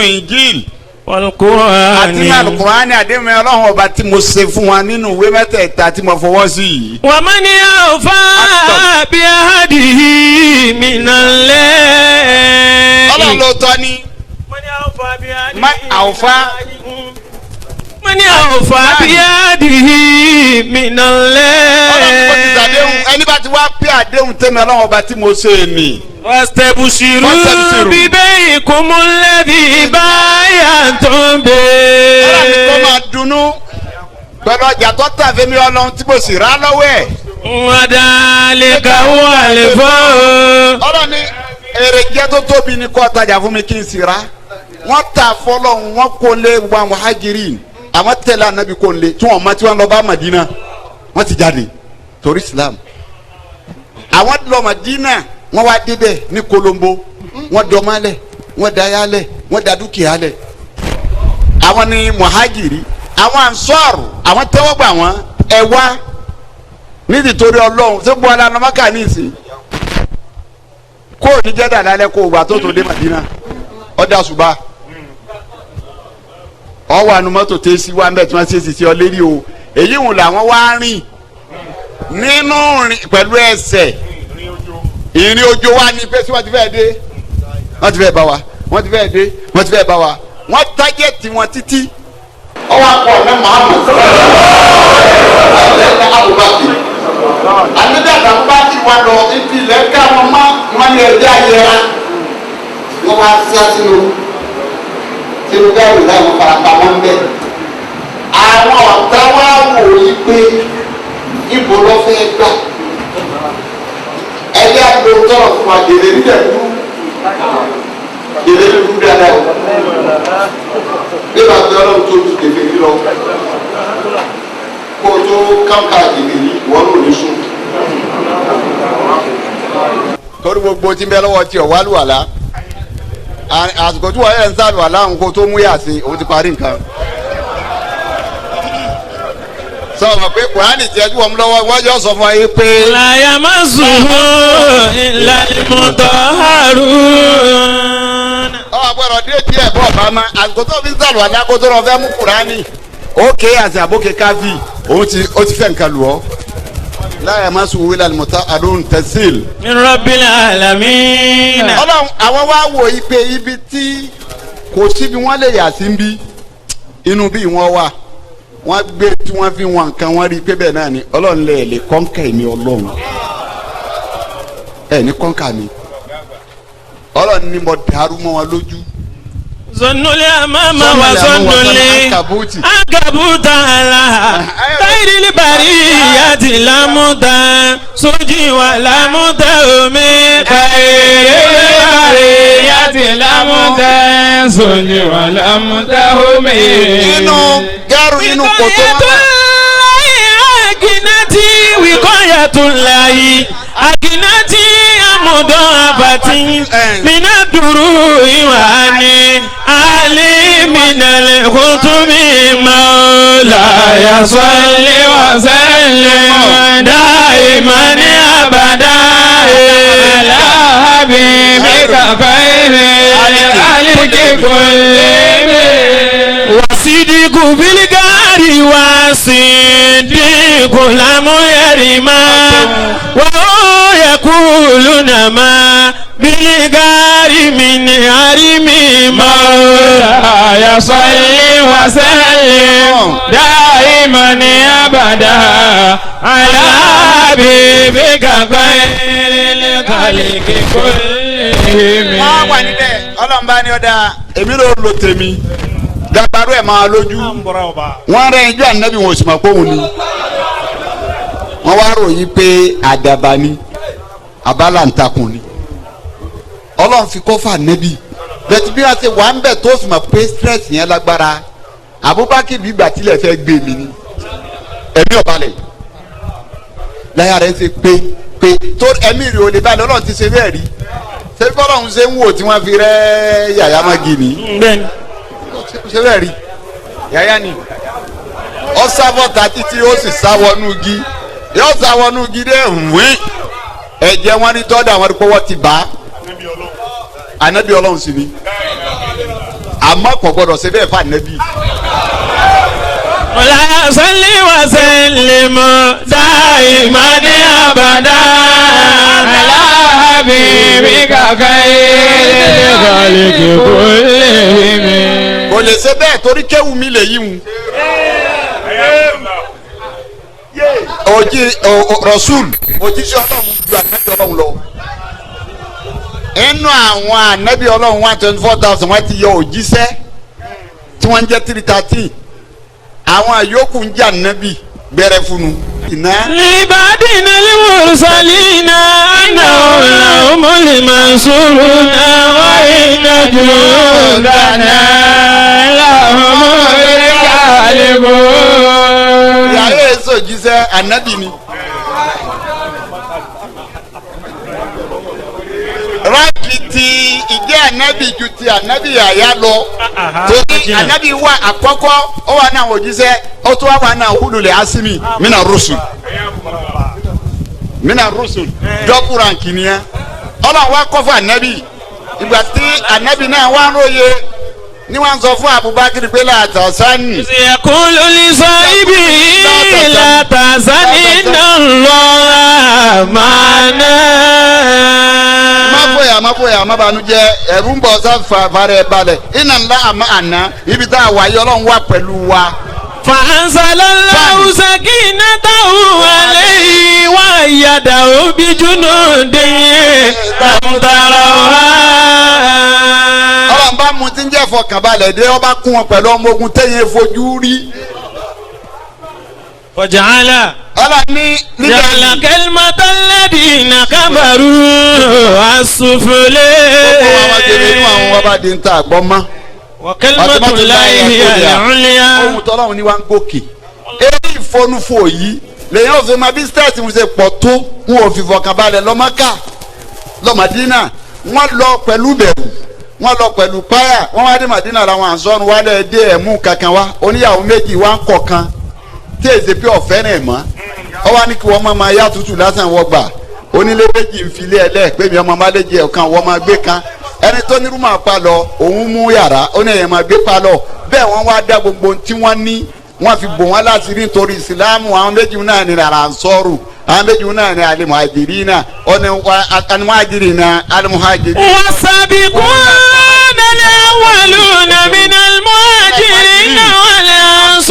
Injil والقرآن àti ní Al-Qur'ani àdéhùn mi ọlọ́run ọba tí mo ṣe fún wa nínú ìwé mẹ́tẹ̀ẹ̀ta tí mo fọwọ́ sí yìí. ومن أوفى بعهده من الله. ọlọ́run ló tọ́ ni àwòfá. من أوفى بعهده من الله. ọlọ́run kò ti sàdéhùn ẹni bá ti wá pé àdéhùn tẹ́mi ọlọ́run ọba tí mo ṣe ni. واستبشروا ببيعكم الذي بايعتم به. ọlọ́run kò máa dunnú pẹ̀lú ọjà tó tà fẹ́mi ọlọ́run tí mo sì rà lọ́wọ́ ẹ̀. وذلك هو الفوز. ọlọ́run ní èrè jẹ́ tó tóbi ní kó tajà fún mi kí n sì rà. wọ́n ta fọlọ́run wọ́n kó lé wa muhajirin àwọn tẹ̀lé anabi kó lé tí wọ́n mọ tí wọ́n lọ bá Madina wọ́n ti jáde torí Islam. àwọn lọ Madina wọ́n wá débẹ̀ ní Kolombo wọ́n dọ̀málẹ̀ wọ́n dayálẹ̀ wọ́n da dúkìá lẹ̀. àwọn ni muhajiri àwọn ansọ́ọ̀rù àwọn tẹ́wọ́ gbà wọ́n ẹ wá nítorí Ọlọ́run ṣé bu ala namaka ní ìsìn kó o ní jẹ́ dàdálẹ̀ kó o gbà tó dé Madina ọ̀dà ṣùgbọ́n ọwọ́ ànumọ́tò tẹ́ sí wa mbẹ́ tí wọ́n ṣe sí ọ lérí o èyí wò làwọn wá rìn nínú pẹ̀lú ẹsẹ̀ ìrìn ojú wa ní pé wọ́n ti fẹ́ dé wọ́n ti fẹ́ bá wa wọ́n ti fẹ́ dé wọ́n ti fẹ́ bá wa wọ́n tájẹ́tì wọn títí. ọwọ́ akọ ọ̀nà Muhammad alẹ́ abubakar alẹ́dàdà abubakar wà lọ ibi ilẹ̀ ká wọn má wọn lè dé ayẹra wọ́n wá sí àtìlú tìlú gáàrú láwọn farapamọ́ ń bẹ̀. àwọn ọ̀tá wa wò yí pé ibo ló fẹ́ gbà ẹ̀yà àgbo tọrọ fún wa gèlè nílẹ̀ dúró gèlè dúró dáadáa bí wàá gbé ọlọ́run tó tu gèlè yìí lọ kó o tó kàǹkà gèlè yìí wọ́n lò ní sùn. torí gbogbo tí ń bẹ lọ́wọ́ tí ọ̀ wá lùwàlá àsìkò tí wọ́n yẹ ń sàlùwàlá òun kó tó mú yà sí òun ti parí nǹkan. sọ̀rọ̀ pé kùránì tí ẹjú wọn lọ́wọ́ wọ́n yọ sọ fún ayé pé. láyà má sùnwó ìlà ìmọ̀tọ́ àrùn. àgbẹ̀rọ̀ dé díẹ̀ bọ̀ bá ma àsìkò tó fi ń sàlùwà ní akótó lọ fẹ́ mú kùránì ókè àti àbókè káfí òun ti fẹ́ nǹkan lù ọ́. láyà má sùnwó ìlà ìmọ̀tọ́ àrùn tẹ̀síl. min rabbil alamin. ọlọ́run àwọn wá wò yí pé ibi tí kò síbi wọ́n lè yà sí ń bí inú bí wọ́n wà wọ́n gbé tí wọ́n fi wọn nǹkan wọ́n rí pé bẹ́ẹ̀ náà ni ọlọ́run lè kọ́ńkà mi ọlọ́run ẹ̀ ní kọ́ńkà mi ọlọ́run ni mo dàrú mọ́ wọn lójú. zonnuli amama wa zonnuli ankabuta ala kairili bariyati lamuta soji wa lamuta omi kairili bariyati lamuta soji wa lamuta omi. inú gẹ́rù inú kòtò wọn. aginati wikọyatulayi aginati amudọ abati mina duru iwani ali minale kutumi maula yasalli wasallim daimani abada ala habibika khairi aliki kulli wasidiku biligari wasidiku lamu yarima wa yakuluna ma biligari min harimi maula yasalli wa sallim daiman abada ala habibika khairil kálíkì kúlìhìm. wọ́n wà níbẹ̀ ọlọ́mọba ni ọ̀dà èmi ló lo tèmi dàgbàrú ẹ̀ máa lójú wọ́n rẹ̀ ijó ànábì wọn ò sì máa kóhun ni wọ́n wá ròyìn pé àdàbà ni abálàntakùn ni ọlọ́run fi kọ́ fà nẹ́bí bẹ́ẹ̀ tí bí wọ́n ṣe wà ń bẹ̀ tó fi mọ̀ pé stress yẹn lágbára Abubakar bí ìgbà tilẹ̀ fẹ́ gbé mi ni ẹ̀mí ọ̀balẹ̀ láyà rẹ̀ ṣe pé tó ẹ̀mí rẹ̀ ò lè balẹ̀ ọlọ́run ti ṣe bẹ́ẹ̀ rí ṣé bí ọlọ́run ṣe ń wò tí wọ́n fi rẹ́ yàyà magi ni ṣe bẹ́ẹ̀ rí yàyà ni ọ sábọ̀tà títí ó sì sáwọnú igi yóò sáwọnú igi dé wín ẹ̀jẹ̀ wọn ní tọ́da wọn kó wọ́n ti bá anabi ọlọ́run sì ni àmọ́ kò gbọ́dọ̀ ṣe bẹ́ẹ̀ fún anabi. wàlá salli wa sallim da'iman abadan ala habibika khairil khalqi kullihim. kò lè ṣe bẹ́ẹ̀ torí kéwù mi lè yí mu. Rasul òjíṣẹ́ ọlọ́run ju anabi ọlọ́run lọ. inú àwọn anabi ọlọ́run 124,000 wọ́n ti yọ òjíṣẹ́ tí wọ́n ń jẹ́ 313 àwọn àyókù ń jẹ́ anabi gbẹrẹ funu. libadina limursalina annahum limansuruna wa inna jundana lahumul ghalibun. ìyàwó èso òjíṣẹ́ anabi ni. ráàkì ti ìjẹ́ ànábì ju ti ànábì àyà lọ torí ànábì wà àkọ́kọ́ ó wà náà òjíṣẹ́ ó tún wà náà hululẹ̀ asimi mina rusul dọ́kù ránkì nìyẹn ọlọ́run wá kọ́ fún ànábì ìgbà tí ànábì náà wá ń róye ni wọ́n sọ fún Abubakar pé látàsánì. ìyàkúlù ní sọ ibi látàsánì náà lọ́la máa ná. má fòyà má banújẹ́ ẹ̀rù ń bọ̀ sáfàrẹ̀ balẹ̀ iná ńlá àmọ́ àná ibi tá a wà yọ ọlọ́run wà pẹ̀lú wa. fàǹsálọ́láhùn sakinatahu alayhi wa ayyadahu bijunudin tamtaraha. ọlọ́run bá mu ti ń jẹ́ fọkànbalẹ̀ dé ọba kún wọn pẹ̀lú ọmọ ogun tẹ̀yìn fojú rí. waja'ala. ja'ala kalimatal ladina kafaru as-sufla. gbogbo àwọn jẹ̀bi inú àwọn wọn bá di ń ta àgbọ̀ mọ́. wa kalimatullahi al-ulya. ohun tọ́lọ́run ni wọ́n ń gòkè. èyí ìfọnúfò yìí lèyìn òfin ma bí stẹ́ẹ̀tì ń ṣe pọ̀ tó wọn ò fi fọkànbalẹ̀ lọ́mọ́ká lọ́mọdínà wọ́n lọ pẹ̀lú bẹ̀rù wọ́n lọ pẹ̀lú páyà wọ́n wá dé Màdínà làwọn àǹsọ́nù wálé dé ẹ̀mú kankan wá oníyàwó méjì wá ń kọ̀kan tí èsè pé ọ̀fẹ́ rẹ̀ mọ́ ọ wá ní kí wọ́n máa yá tutù lásán wọ́n gbà onílé méjì ń filé ẹlẹ́ pé mi ọmọ máa lè jẹ ọ̀kan wọ́n máa gbé kan ẹni tó ní rúmọ̀ pa lọ òun mú yàrá ó ní ẹ̀yẹ̀ máa gbé pa lọ bẹ́ẹ̀ wọ́n wá dá gbogbo tí wọ́n ní wọ́n fi bò wọ́n láti rí nítorí ìsìlámù àwọn méjì náà ní àràǹsọ́rù àwọn méjì náà ní alimuhajirina ọ̀nà alimuhajirina alimuhajirina. والسابقون الأولون من المهاجرين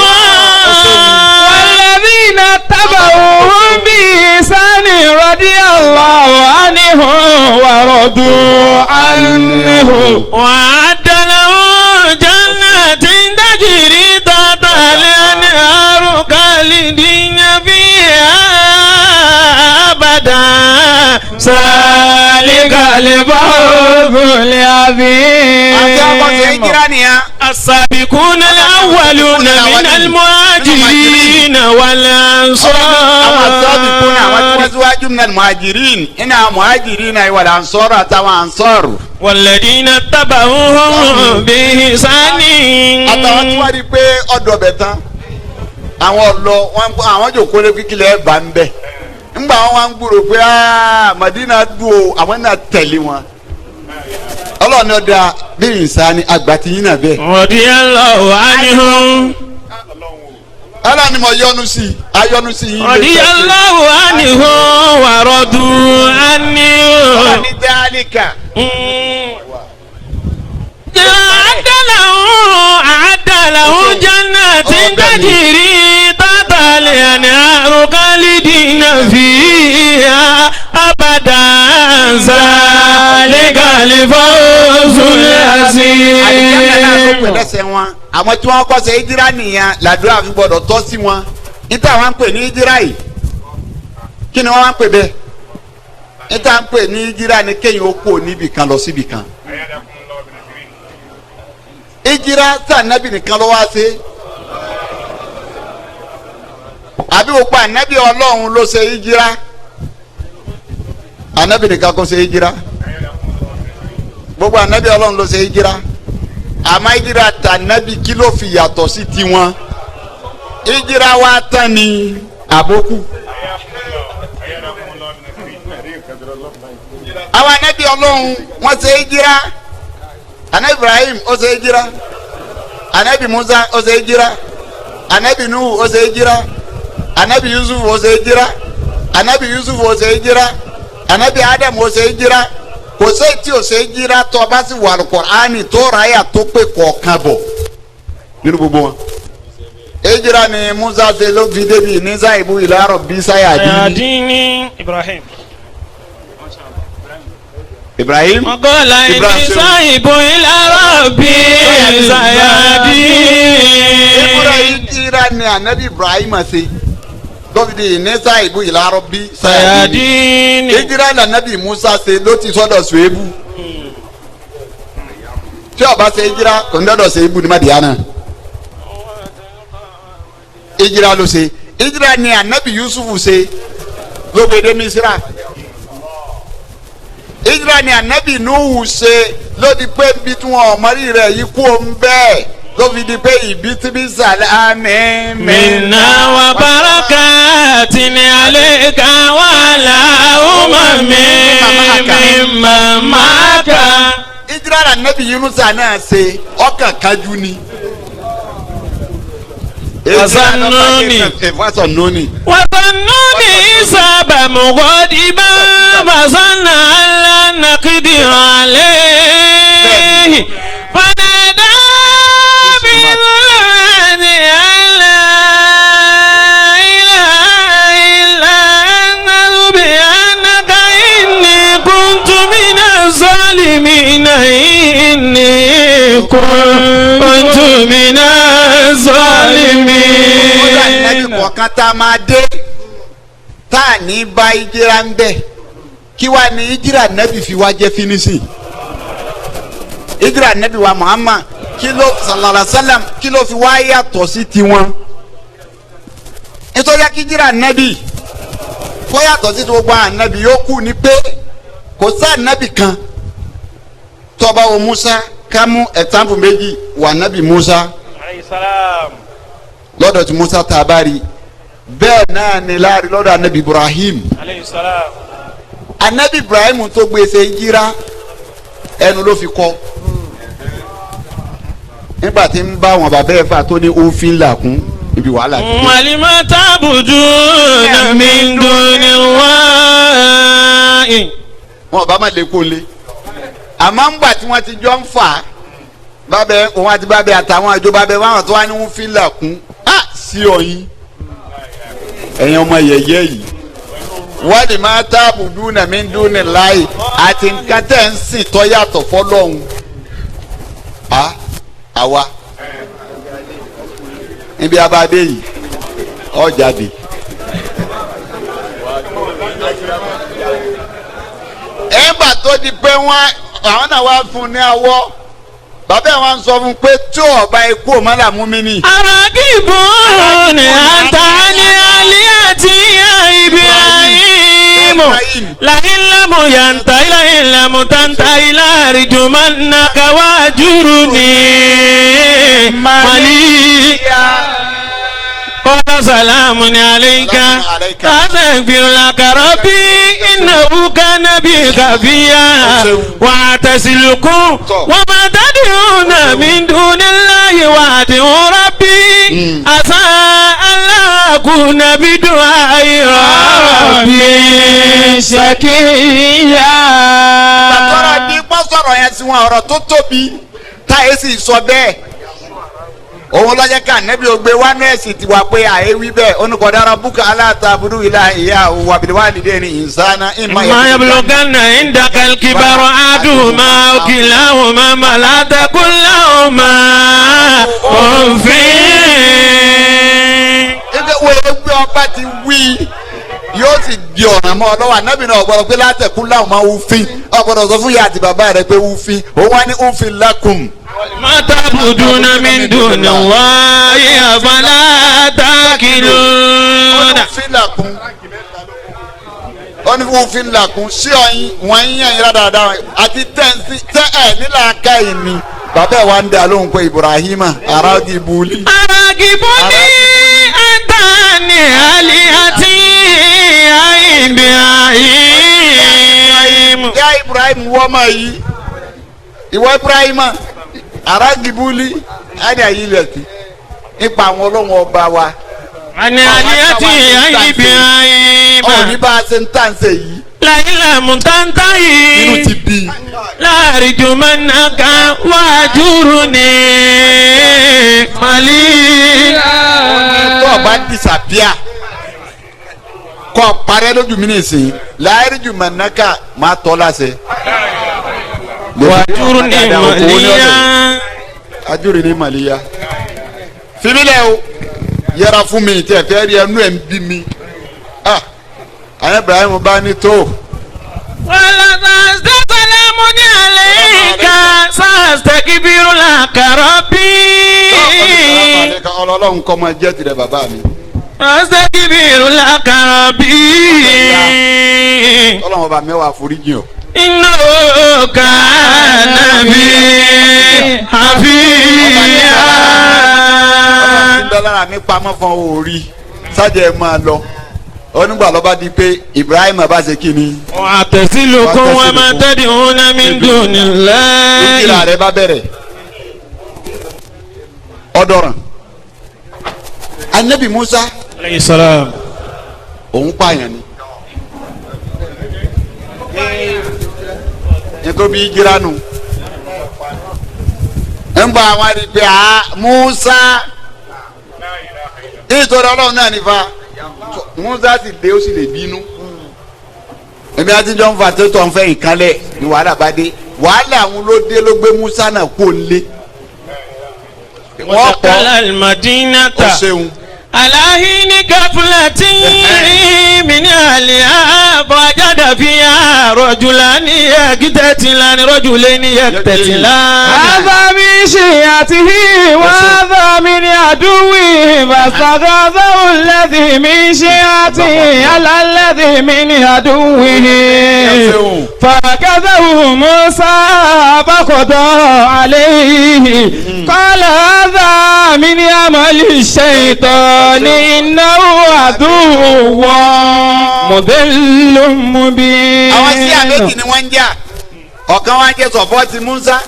والأنصار والذين اتبعوهم بإحسان رضي الله عنهم ورضوا عنه وأعد لهم جنات تجري تحتها الأنهار خالدين فيها أبدا ذلك الفوز العظيم. السابقون الأولون من المهاجرين والأنصار. السابقون وأزواج من المهاجرين إنها مهاجرين والأنصار أتوا أنصار. والذين اتبعوهم بإحسان. àtàwọn tí wọ́n rí i pé ọ̀dọ̀ bẹ̀ tán àwọn ọ̀lọ́ àwọn jòkó lé kíkìlẹ̀ bá ń bẹ̀ ńgbà wọn wá ń gbúrò pé Madina dùn o àwọn náà tẹ̀lé wọn ọlọ́run ní ọ̀dà bí ìsáni àgbàtì yín náà bẹ́ẹ̀. radiyallahu anhum. ọlọ́run ni mo yọ́nú sí ayọ́nú sí yín. radiyallahu anhum wa radu anhu. ọlọ́run ní dálíkà. أعد له جنات تجري تحتها الأنهار خالدين فيها أبدا الفوز العظيم. lẹ́sẹ̀ wọn àwọn tí wọ́n kọ́ ṣe ìjírá nìyẹn làdúrà fi gbọ́dọ̀ tọ́ sí wọn níta wọn ń pè ní ìjírá yìí kí ni wọ́n máa ń pè bẹ́ẹ̀ níta ń pè ní ìjírá ni kéèyàn ó kó níbì kan lọ síbì kan ìjírá tí ànábì nìkan ló wá ṣe àbí gbogbo ànábì ọlọ́run ló ṣe ìjírá ànábì nìkan kó ṣe ìjírá gbogbo ànábì ọlọ́run ló ṣe ìjírá àmọ́ ìjírá tànábì kí ló fi yàtọ̀ sí tiwọn ìjírá wa tán ni àbókù. àwọn ànábì ọlọ́run wọ́n ṣe ìjírá ànábì Ibrahim ó ṣe ìjírá ànábì Musa ó ṣe ìjírá ànábì Nuhu ó ṣe ìjírá ànábì Yusuf ó ṣe ìjírá ànábì Yusuf ó ṣe ìjírá ànábì Adam ó ṣe ìjírá kò sẹ́yìn tí o ṣe jíra tó o bá sì wà Al-Qur'ani tó ráyà tó pé kọ̀ọ̀kan bọ̀ nínú gbogbo wọn. ejira ni Musa ṣe ló fi débi ní sáìbù ila rabbi sayadini. Ibrahim. ọgọ́lá ìní sáìbù ila rabbi sayadini. Ibrahim jíra ni anabi Ibrahim ṣe dọ́fídì nẹ́sà ìbú ila rabbi sayadini. ejira la nabi Musa ṣe ló ti sọ́dọ̀ Ṣuaibu tí ó bá ṣe ejira kò ní dọ́dọ̀ Ṣuaibu ní Madiana ejira ló ṣe ejira ni anabi Yusuf ṣe ló gbé dé Misra ejira ni anabi Nuhu ṣe ló di pé bí tí wọn ọmọrí rẹ̀ yìí kú òun bẹ́ẹ̀ ló fi di pé ìbítíbí sàlámì minna wa barakatin alayka wa ala mimma ma'aka. ìjírá la nabi Yunusa náà ṣe ọkàn kájú ni. Wasannuni isaba mughadiba fasanna alla naqdir alayhi fanada inni kuntu minaz zalimin. ó dà nẹ́bí kọ̀ọ̀kan tá a máa dé tá a ní bá ìjírá ń bẹ̀ kí wàá ní ìjírá nẹ́bí fi wá jẹ́ fínísì ìjírá nẹ́bí wa Muhammad kí ló sallallahu alaihi wasallam kí ló fi wá yàtọ̀ sí tiwọn nítorí kí ìjírá nẹ́bí kó yàtọ̀ sí gbogbo ànábì yòókù ni pé kò sí ànábì kan tọba wo Musa kámú ẹ̀tàmpù méjì wà nábì Musa lọ́dọ̀ tí Musa tabari bẹ́ẹ̀ náà ni láàrin lọ́dọ̀ anabi Ibrahim anabi Ibrahim tó gbèsè jíra ẹnu ló fi kọ́ nígbà tí ń bá wọn bàbá ẹ̀fà tó ní òfin làkún ibi wàhálà tó dé. wàlímọ̀ tábùdù nàmí dùnìwáì. wọn bá má lè kó lé àmọ́ ńgbà tí wọ́n ti jọ ń fà á bábẹ́ òun àti bábẹ́ àtàwọn àjọ bábẹ́ wọn tó wá ní wọn fi làkún á sí ọyìn ẹ̀yin ọmọ yẹ̀yẹ́ yìí wọ́n lè máa táàbù dúnà mí dúnà láàyè àti nǹkan tẹ̀ ń sìn tó yàtọ̀ fọlọ́hún àwa níbi abadé yìí ọ jáde. ẹ̀ńbà tó di pé wọ́n àwọn náà wá fún un ní awọ́ bàbá ẹ̀ wọ́n sọ fún un pé tí ọba ikú ọmọlá mú mi ní. aragibu ni atani aliyati Ibrahimu lahilamu yanta ilahilamu tanta ilarijumannaka wajuruni maliya. قال سلام عليك أستغفر لك ربي إنه كان بي خفيا واعتزلكم وما تدعون من دون الله وادعوا ربي عسى ألا أكون بدعاء ربي شقيا. bàtọ́rọ̀ ní pọ́sọ̀rọ̀ yẹn sí wọn ọ̀rọ̀ tó tóbi táyé sì sọ bẹ́ẹ̀ òun lọ́jọ́ ká nẹ́bí o gbé wánú ẹ̀sìn tiwa pé àyè wí bẹ́ẹ̀ oníkọ̀dára búkà aláàtàbùdù ilà ìyá wàbíwálìdé ní ìsáná ìmọ̀ yablughanna indaka al-kibara ahaduhuma aw kilahuma fala taqul lahuma uffin. ẹgbẹ́ wo ẹgbẹ́ ọba ti wí yóò sì di ọ̀ràn mọ́ ọ lọ́wọ́ ànábì náà ọ̀gbọ́dọ̀ pé látẹ̀kún láwọn máa wúfin ọ̀gbọ́dọ̀ sọ fún ìyá àti bàbá rẹ pé wúfin òun wá ní wúfin lakum. ma ta'buduna min dunillahi afala ta'qilun. ó ní wúfin lakum sí ọyìn wọ́n yín ẹ̀yìn dáadáa àti tẹ́ǹsì tẹ́ ẹ̀ nílà ká yìí ni bàbá ẹ̀ wá ń dà lóhùn pé Ibrahima aragibuli. aragibuli antani alihati Ibrahim. Ya Ibrahim wọ́n máa yí ìwọ Ibrahima aragibuli ẹni àyè ilẹ̀ tí nípa àwọn ọlọ́wọ́n ọba wa. Ani aliyati Ibrahim. Ọ̀ní bá a ṣe ń tàn ṣe yìí. Láyìnlá mùtántà yìí. Inú ti bí. Láàrin jùmọ̀nàká wájúrú ni Màlí. Tó o bá disappear kọ́ parẹ́ lójú mi nìsín láàrin jùmọ̀nàká máa tọ́ láṣẹ. Wájúrú ni Màlíyá. Ajúrú ni Màlíyá. Fimilẹ̀ o yẹra fún mi tẹ fẹ́ rí ẹnu ẹ̀ ń bí mi. Àwọn Ibrahim bá ní tó. Wàlá sàstẹ́sàlámù ní àlẹ́yìnká sàstẹ́kìbírù làkàrọ̀ bí. Ọlọ́run kọ́ máa jẹ́ tirẹ̀ bàbá mi. Sàstẹ́kìbírù làkàrọ̀ bí. Ọlọ́run ọba mẹ́wàá foríjì o. Iná òkà nàbí àfíà. Ọlọ́run ti dán lára mi pamọ́ fún orí sájà ẹ̀ máa lọ. Onígbà lọ́ba di pé Ibrahim bá ṣe kí ni. Àtẹ̀sílùkún wa máa tẹ́lẹ̀ òun náà mi dùn nílẹ̀. Ìjìlá rẹ̀ bá bẹ̀rẹ̀ ọ̀dọ̀ràn. Anabi Musa. Alayhi salam. Òun pààyàn ni. Nítorí ìjìlá nù. ń bá àwọn àdìpẹ́ Musa. Nítorí Ọlọ́run náà nífa. Musa ti dé ó sì lè bínú èmi àti jọ ń fa tó tọ́ ń fẹ́ ìkálẹ̀ ni wàhálà bá dé wàhálà àwọn ló dé ló gbé Musa náà kó lé wọ́n kọ́ al-madinata ó ṣeun alahini gafulati min aliha fajada fiha rajulani yaktatilani rajulaini yaktatilani. hadha min shi'atihi wa hadha min aduwwihi fastaghathahu alladhi min shi'atihi ala alladhi min aduwwihi fakadhahu Musa faqada alayhi qala hadha min amali shaytani innahu aduwwun mudillun mubin. àwọn sí àbẹ́kì ni wọ́n ń jà ọ̀kan wá ń jẹ́ sọ̀pọ́tì Musa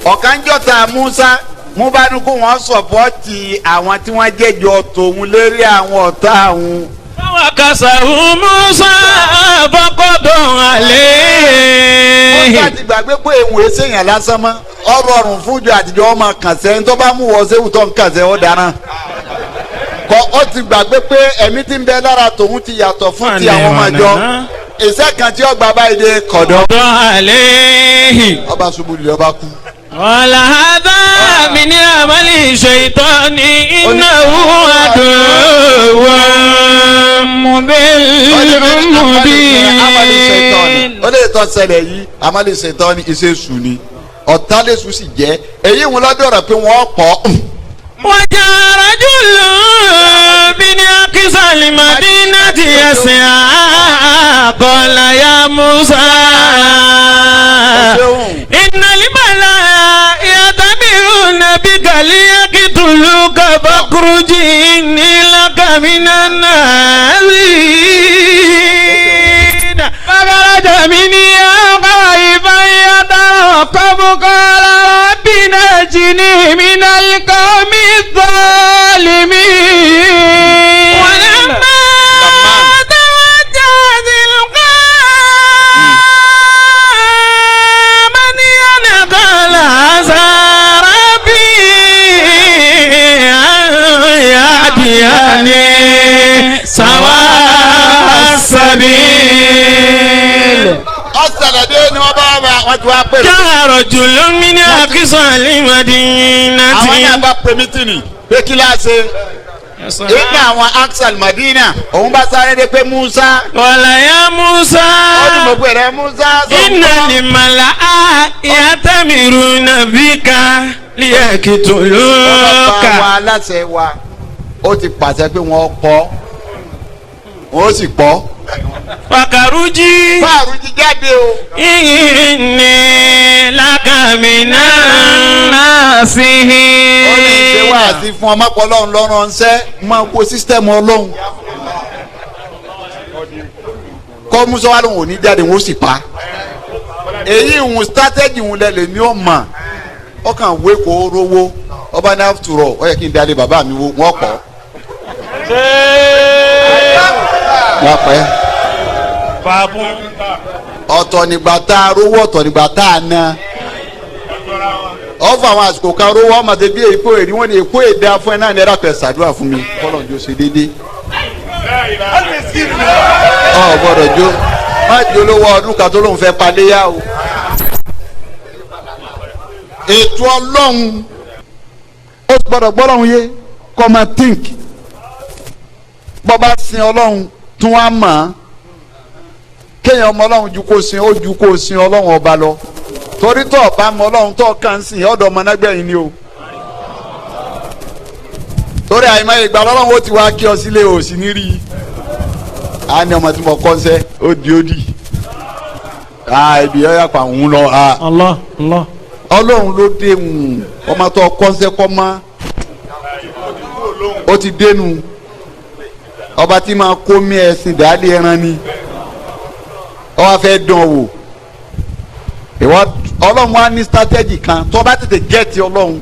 ọ̀kan ń jọ̀ta Musa mú bá ní kó wọ́n sọ̀pọ́tì àwọn tí wọ́n jẹ́jọ́ tòun lérí àwọn ọ̀tá àwọn. wakasahu Musa faqada alayhi. Musa ti gbàgbé pé èèwọ̀ èsèyàn lásán mọ́ ọ̀rọ̀ ọ̀rùn fúnjọ àtijọ́ ọmọ kànṣẹ́ tó bá mú wọ séwù tó ń kànṣẹ́ ó dáná ó ti gbàgbé pé ẹ̀mí tí ń bẹ lára tòun ti yàtọ̀ fún ti àwọn ọmọ ìjọ ìṣe kan tí ó gba báyìí dé kọ̀dọ̀ ọba ṣubú lè ọba kú. wàlá hadha min amali shaytani innahu aduwwun mudillun mubin. ó lè tọ́ ṣẹlẹ̀ yìí amali ṣètọ́ni iṣẹ́ èṣù ni ọ̀tá lẹ́sùn sì jẹ́ èyí ń lọ́dọ̀ rẹ̀ pé wọ́n pọ̀. وجاء رجل من أقصى المدينة يسعى قال يا موسى إن الملأ يأتمرون بك ليقتلوك فاخرج إني لك من الناصحين فخرج منها خائفا يترقب قال رب نجني من القوم الظالمين ولما توجه تلقاء مدين قال عسى ربي àwọn tí wàá pèrè. Jàrọ̀ jùlọ mi ní àkísàn àlìmọ̀dínà tí. àwọn náà bá pè mítìnì pé kí láṣẹ. ìgbà àwọn axel madina òun bá sáré dé pé Musa. wàlàyé Musa. ó ní mo pè rẹ Musa. iná ni màlá yàtàmírù nàbíkà lìyàkìtò lóòkà. àwọn aláṣẹ wa ó ti pàṣẹ pé wọ́n pọ̀ wọ́n sì pọ̀. Fàkàrújì. Fàrújì jáde o. Ìní lákàmínà sí i. ó ní ṣe wá àti fún ọmọ pọ̀ lọ́run lọ́rùn ọ̀nsẹ́ máa wo sísítẹ́ẹ̀mù ọlọ́run. kọ́ musa wa lóun ò ní jáde wọ́n sì pa. èyí ìhun strategy ìhun lẹ́lẹ̀ ni ó mọ̀ ọkàn wé kó rówó ọba ní àfùtúrọ̀ ó yẹ kí n dalẹ̀ bàbá mi wọ́n pọ̀. wọ́n pẹ́. ọ̀tọ̀ nígbà tá a rówó ọ̀tọ̀ nígbà tá a ná ọ̀fọ̀ àwọn àsìkò kan rówó ọmọdé bí èkó èrì wọ́n ní èkó èdè afọ́ ẹ̀ náà ní ẹ̀rọ pẹ̀ ṣàdúrà fún mi kọ́lọ̀ ní o ṣe déédéé. ọ gbọ́dọ̀ jó má jó lówó ọdún kan tó lóun fẹ́ paléyà o. ètò ọlọ́run ó gbọ́dọ̀ gbọ́dọ̀ yé kọ́ máa think bọ́ bá sin ọlọ́run tún wá mọ̀ ọ́n kéèyàn ọmọ ọlọ́run ju kó sin ó ju kó sin ọlọ́run ọba lọ torí tó ọba mọ ọlọ́run tó kàn sìn ọ̀dọ̀ ọmọ nágbẹ̀yìn ni o torí àyìnbá ìgbà ọlọ́run ó ti wá kí ọ sílé o sì ní rí i á ní ọmọ tí mo kọ́ sẹ́ ó di ibi ọ̀yà pa òun lọ Allah. ọlọ́run ló dé ọmọ tó kọ́ sẹ́ kọ́ mọ́ ó ti dénú ọba tí máa kó mi ẹ̀sìn dáadé ẹran ni ọ wá fẹ́ dán wò ìwọ ọlọ́run wá ní strategy kan tó bá tètè gẹ́ẹ̀tì ọlọ́run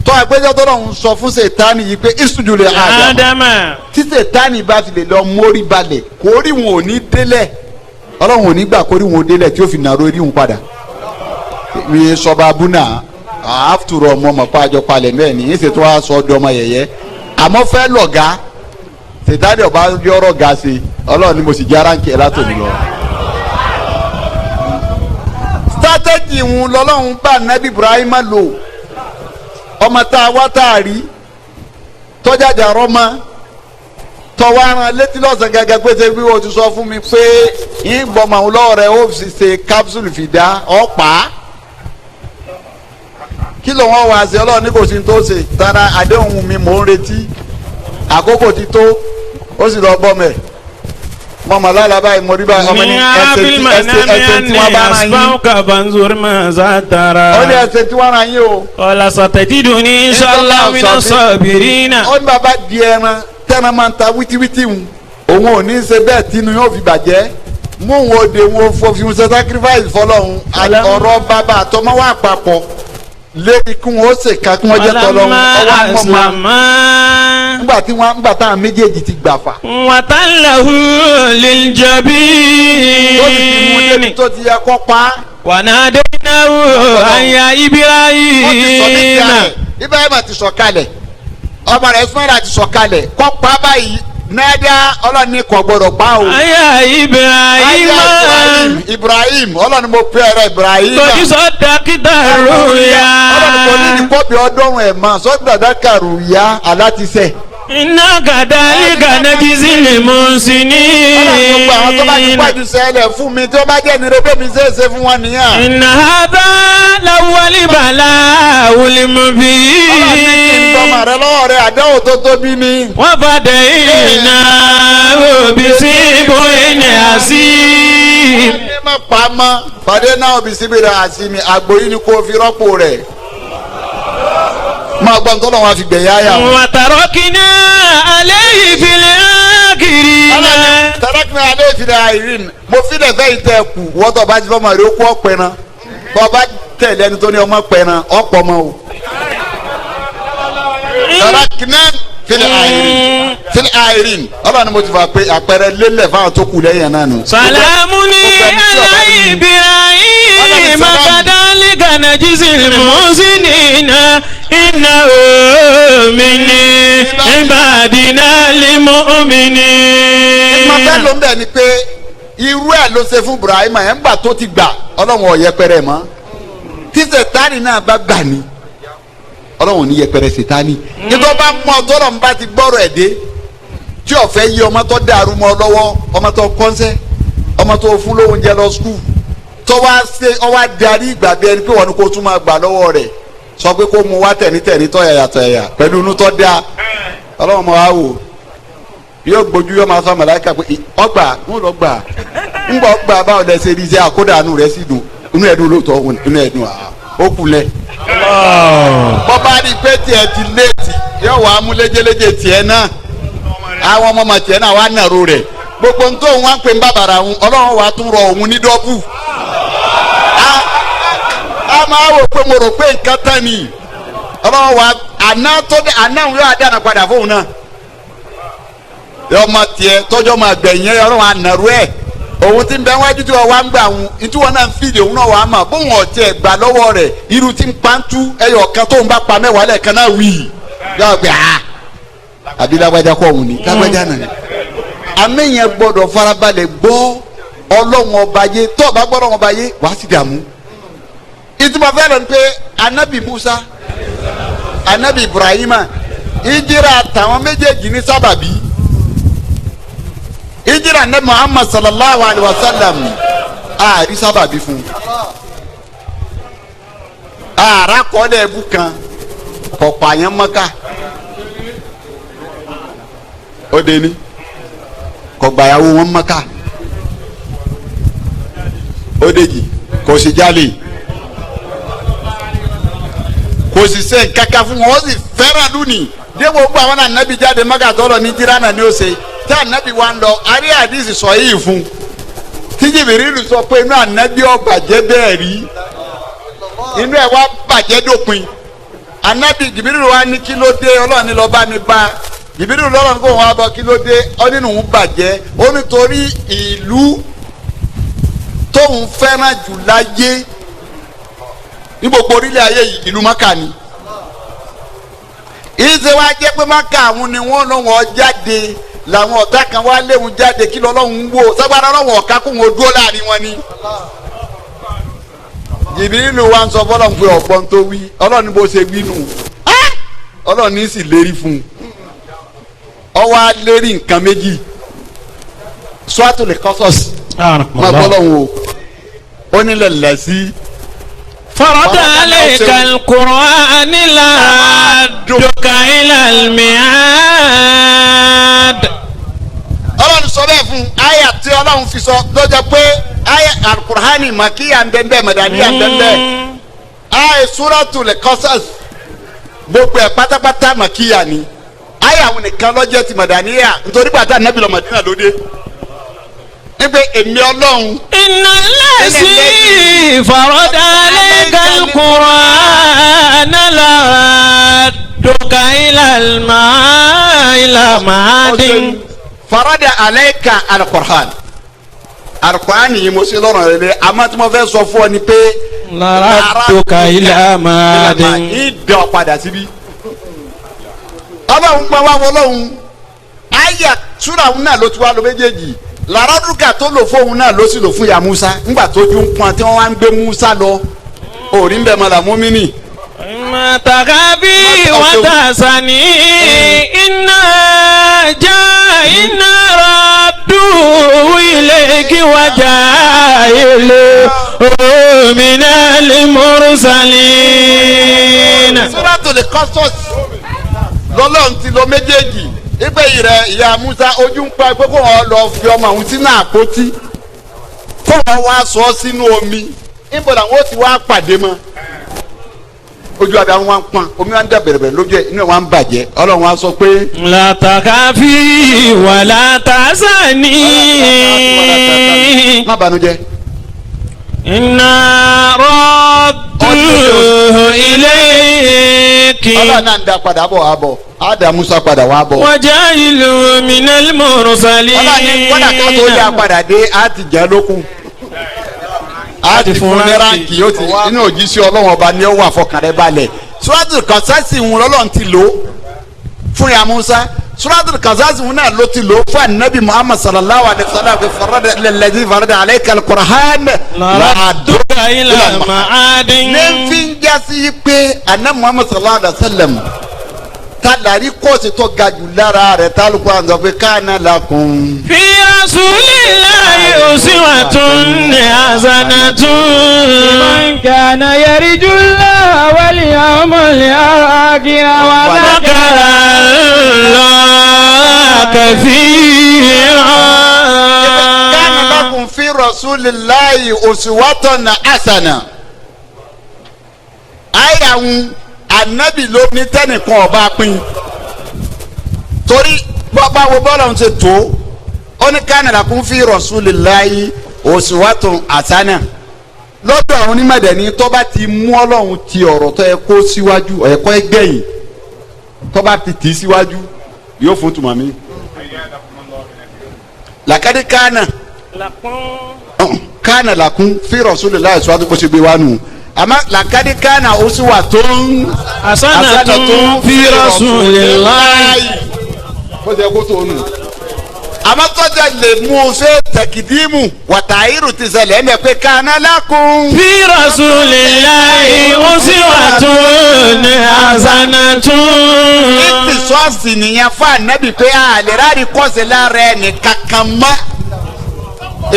tó àgbẹ̀jọ́ tó lọ́run sọ fún sètáni yìí pé ìsúdùlẹ̀ àdàmà tí sètáni bá fi lè lọ mórí balẹ̀ kórì wọn ò ní délẹ̀ ọlọ́run ò ní gbà kórì wọn ò délẹ̀ tí ó fi nàró eré wọn padà mi sọba abúnà àáfùtúrọ̀ ọmọ ọmọ pàjọ palẹ̀ mẹ́ẹ̀ ní ìṣètò wa sọ ọdọ ọmọ yẹ̀yẹ́ àmọ́ fẹ́ lọ̀gá sètáni ọba yọrọ ga sí ọlọ́run ni mo sì jẹ́ aráńkẹ́ látòmí lọ. strategy ń lọ́lọ́run bá nabi Ibrahim lò ọmọ tá a wá tá a rí tọ́jàjà rọ́mọ tọ́wọ́ aran létí lọ́sàn gẹ́gẹ́ pé ṣe bí o ti sọ fún mi pé yín gbọ́mọ àwọn lọ́ọ̀rẹ́ ó sì ṣe capsule fìdá ọ̀pá kí ló wọ́n wá sí ọlọ́run ní kò sí tó ṣe tara àdéhùn mi mò ń retí àkókò ti tó ó sì lọ bọ́ mẹ́ mọ̀mọ́ lálá báyìí mo rí báyìí ọmọ ní ẹsẹ̀ tí wọ́n bá ra yín ó ní ẹsẹ̀ tí wọ́n ra yín o. ọ̀la sọ̀tẹ̀tìdù ní inshallah mina sabirina. ó ní bàbá di ẹran tẹ́ran máa ń ta wítíwítí ń òun ò ní í ṣe bẹ́ẹ̀ tínú yóò fi bàjẹ́ mú òun òde wọn fòfin ṣe sacrifice fọlọ́run ọ̀rọ̀ bàbá àtọmọ́ wà papọ̀ lẹ́yìn kí wọ́n ṣe ká kí wọ́n jẹ́ tọ́lọ́run ọwọ́ àmọ́mọ́ nígbà táwọn méjèèjì ti gbà fà. wàtálàhù lìjọbí. tó ti fi mú débi tó ti yẹ kó pa. wànádẹ́náwó àyà Ibrahim. Ibrahim ti sọ kalẹ̀ ọmọ rẹ̀ Ismaila ti sọ kalẹ̀ kó pa báyìí nẹ́ẹ̀dá ọlọ́ni kò gbọdọ̀ pa o. àyà Ibrahim ọlọ́ni mo pè ẹ̀rọ Ibrahim. tòjú sọ dákítà rúùyà. ọlọ́ni kò ní ní kọ́bí ọdọ́rùn ẹ̀ mọ́ sọ́dọ̀ dákítà rúùyà alátisẹ̀. iná gàdálí gàdájísí lè mú sí ní. ọlọ́ni gbogbo àwọn tó bá ti pàjù sẹ́lẹ̀ fún mi tí ó bá jẹ́ ní rẹ́pẹ́ mi ṣe é ṣe fún wọn nìyẹn. iná hábà láwọlé bàlá wọlé mú bí. ọlọ́ni kí n tọ́mọ rẹ lọ́wọ́ rẹ àdéhùn tó tóbi ni. wọ́n fàdé iná òbí sí bóyá àṣì. ẹni má pa á mọ́ fàdé náà òbí síbi rẹ̀ àṣì mi àgbo yìí ni kò fi rọ́pò rẹ̀. máa gbọ́n tó lọ́wọ́ fi gbẹ̀yà yà wọ́n. wàtàrọ́kìnà alẹ́ ìfìlẹ̀ kiri náà. tàràkìnà alẹ́ ìfìlẹ̀ àìrìn mo filẹ̀ fẹ́ ìtẹ̀ kù wọ́tọ̀ bá ti fọ́ mọ̀ rí ó kú ọ̀pẹ náà bọ́ bá tẹ̀lé ẹni tó ní ọmọ pẹ̀ náà ọ̀pọ̀ mọ́ o. tàràkìnà filẹ̀ àìrìn ọlọ́run ni mo ti fà pé àpẹẹrẹ lélẹ̀ fáwọn tó kù lẹ́yìn náà nù. sàlámù ní aláìbí ayé makadali ganajizi musinina iná omini ibadina limomini. ìmọ̀ bẹ́ẹ̀ ló ń bẹ̀ ni pé irú ẹ̀ ló ṣe fún Ibrahim ẹ̀ ń gbà tó ti gbà ọlọ́run ò yẹpẹrẹ mọ́ tí sẹ̀tánì náà bá gbà ní ọlọ́run ní yẹpẹrẹ sẹ̀tánì nítorí bá mọ tọ́lọ̀ ń bá ti gbọ́rọ̀ ẹ̀ dé tí ọ̀fẹ́ yí ọmọ tó dàrú mọ́ lọ́wọ́ ọmọ tó kọ́nsẹ́ ọmọ tó fún lóúnjẹ lọ skul tó wá ṣe ọwá darí ìgbà bí ẹni pé wọn ni kó tún máa gbà lọ́wọ́ rẹ̀ sọ pé kó mu wá tẹ̀nítẹ̀ní tọ̀yàyà tọ̀yàyà pẹ̀lú inú tó dáa ọlọ́run mọ̀ wá wò yóò gbójú yóò máa sọ màláíkà pé ọgbà ń lọ gbà ń bọ̀ gbà báwo lẹ ṣe rí iṣẹ́ àkódàánú rẹ sí dùn inú ẹ̀dùn lóòótọ́ inú ẹ̀dùn ó kulẹ̀. bọ́bá rí pé tiẹ̀ ti léètì yóò wá mú léjeléje tiẹ̀ náà àwọn ọmọ ọmọ tiẹ̀ náà wá nàró rẹ̀ gbogbo ń tó òun wá ń pè ń bàbàrà òun ọlọ́run wàá tún rọ òun ní dọ́bù. a máa wò pé mo rò pé nǹkan tán ni ọlọ́run wàá àná òun yóò dáná padà fóun náà ọmọ tiẹ̀ tọ́jọ́ máa gbẹ̀yìn ẹ̀ ọlọ́run ànàró ẹ̀ òun ti ń bẹ wájú tí wọn wá ń gbà wọn ìtúwọ́ náà ń fìdí òun náà wà á mà bóun ọ̀tí ẹ̀ gbà lọ́wọ́ rẹ̀ irú tí ń pàǹtú ẹyọ kan tóun bá pa mẹ́wàá lẹ́ẹ̀kan náà wí yóò gbé àbí lágbájá kọ́ òun ni lágbájá náà ni. amẹ́yẹn gbọ́dọ̀ farabalẹ̀ gbọ́ ọlọ́run ọba yé tó o bá gbọ́ ọlọ́run ọba yé wàá sì dààmú. ìtumọ̀ fẹ́ lọ ni pé anabi Musa anabi Ibrahima ìjìrà àtàwọn méjèèjì ní sábàbí ìjìrà ní Muhammad sallallahu alayhi wa sallam àárí sábàbí fún ààrá kọ́lẹ̀ ẹ̀bù kan kọ̀pọ̀ àyàn mọ́ká ó dé ní kọ̀gbàyàwó wọn mọ́ká ó dé jì kò sì jálè kò sì ṣe nǹkankan fún wọn ó sì fẹ́ràn lónìí dé gbogbo àwọn ànábì jáde mọ́ká tọ́lọ̀ ní jìrà náà ni ó ṣe tí ànábì wa ń lọ arí àdìsí sọ yìí fún tí Jìbìrìlù sọ pé inú ànábì ó bàjẹ́ bẹ́ẹ̀ rí inú ẹ̀ wá bàjẹ́ dópin ànábì Jìbìrìlù wa ní kí ló dé Ọlọ́run ní lọ bá mi bá Jìbìrìlù lọ́rọ̀ ní kó wọn bọ kí ló dé ó nínú òun bàjẹ́ ó nítorí ìlú tóun fẹ́ràn jù láyé ní gbogbo orílẹ̀ ayé yìí ìlú Mákà ni ìṣe wa jẹ́ pé Mákà àwọn ni wọ́n lọ́wọ́ jáde làwọn ọ̀tá kan wá léwu jáde kí lọ́lọ́run ń wò sọ́gbàdá ọlọ́run ọ̀ka kó wọn dúró láàrin wọn ni. Jìbìrìlù wa ń sọ fọlọ́run pé ọ̀pọ̀n tó wí ọlọ́run ní bó ṣe wí nù ọlọ́run ní sì lérí fún un ọwọ́ á lérí nǹkan méjì Suratul Qasas máa bọ́lọ́run o ó nílẹ̀ lẹ́sí. farada alayka al-Qur'an la'adduka ila al-mi'ad. ọlọ́run sọ bẹ́ẹ̀ fún àyà tí ọlọ́run fi sọ lọ́jọ́ pé àyà alukur'ani makiya ń bẹ́ẹ̀ bẹ́ẹ̀ madaniya ń bẹ́ẹ̀ bẹ́ẹ̀ àyà Suratul Qasas gbogbo ẹ̀ pátápátá makiya ni àyà àwọn nìkan lọ́jọ́ ti madaniya nítorí pàtó ànábì lọ Madina lóde nígbà èmi ọlọ́run. inna allazi farada alayka al-Qur'an la'adduka ila al-ma'adin. farada alayka al-Qur'an al-Qur'an yìí mo ṣe lọ́rùn rẹ̀ lé àmọ́ tí mo fẹ́ sọ fún ọ ni pé la'adduka ila ma'adin. ìdọ̀ padà síbí ọlọ́run pa wá wọlọ́run àyà súra òun náà ló ti wá lọ méjèèjì làrádùkà tó lò fóun náà ló sì lò fún ya Musa ńgbà tó ju ń pọn tí wọ́n wá ń gbé Musa lọ òrí ń bẹ̀ mọ́ la mọ́mínì. matakabi watasani inna raddu ilayki wajailu minal mursalin. Suratul Qasas lọ́lọ́run ti lọ méjèèjì ìgbẹ́ yìí rẹ̀ ìyá Musa ojú ń pa pé kó wọn lọ fi ọmọ àwọn sínú àpótí kó wọn wá sọ sínú omi níbo làwọn ó ti wá pàdé mọ́ ojú àbí àwọn wọn pọn omi wọn ń dẹ bẹ̀rẹ̀bẹ̀rẹ̀ lójú ẹ̀ inú ẹ̀ wọn ń bàjẹ́ Ọlọ́run wa sọ pé. la takafi wala tasani. má banújẹ́. inna raddu ilayki. Ọlọ́run náà ń da padà bọ̀ wá bọ̀ á dà Musa padà wá bọ̀. wajailu minal mursalin. Ọlọ́run ní kọ́dà tó tó yà padà dé á ti jẹ́ lókun. a ti fún ní ránkì yóò ti inú òjíṣẹ́ Ọlọ́run ọba ni ó wà fọkànrẹ́ balẹ̀ Suratul Qasas ń lọ́lọ́run ti lò fún ya Musa Suratul Qasas ń náà ló ti lò fún anabi Muhammad sallallahu alayhi wa sallam farada alladhi farada alayka al-Qur'an la'adduka إلى معاد. Nẹ́ẹ̀fín jásí pé Ànábì Muhammad sallallahu alaihi wa sallam tàdàrí kọ́ọ̀sì tó ga jù lára rẹ̀ tálùkù àǹzọ̀ pé kana lakum. في رسول الله أسوة حسنة من كان يرجو الله واليوم الآخر وذكر الله كثيرا. kana lakum fi rasulillahi uswatun hasana. àyàwó Ànábì ló ní tẹ́nìkan ọba pín torí bọ́ba wo bọ́ọ̀lù ṣe tó ó ní kana lakum fi rasulillahi uswatun hasana. lọ́dọ̀ àwọn onímọ̀dẹ̀ni tó bá ti mú Ọlọ́run ti ọ̀rọ̀ tó yẹ kó síwájú ẹ̀kọ́ ẹgbẹ́yìn tó bá ti tì í síwájú yóò fún tùmọ̀ mi. làkàdé kana lakum fi rasulillahi uswatun kó ṣe gbé wa nù àmọ́ làkàdé kana uswatun hasanatun fi rasulillahi. bó ṣe kó tó nù. àmọ́ tọ́jà lè mú un ṣe tẹkidimu wàtàírù ti ṣẹlẹ̀ ẹ̀ mẹ́ pé kana lakum. في رسول الله أسوة حسنة. ìtì sọ́ọ̀sì nìyẹn fún Ànábì pé àlè rárí kọ́sì lára ẹni kankan mọ́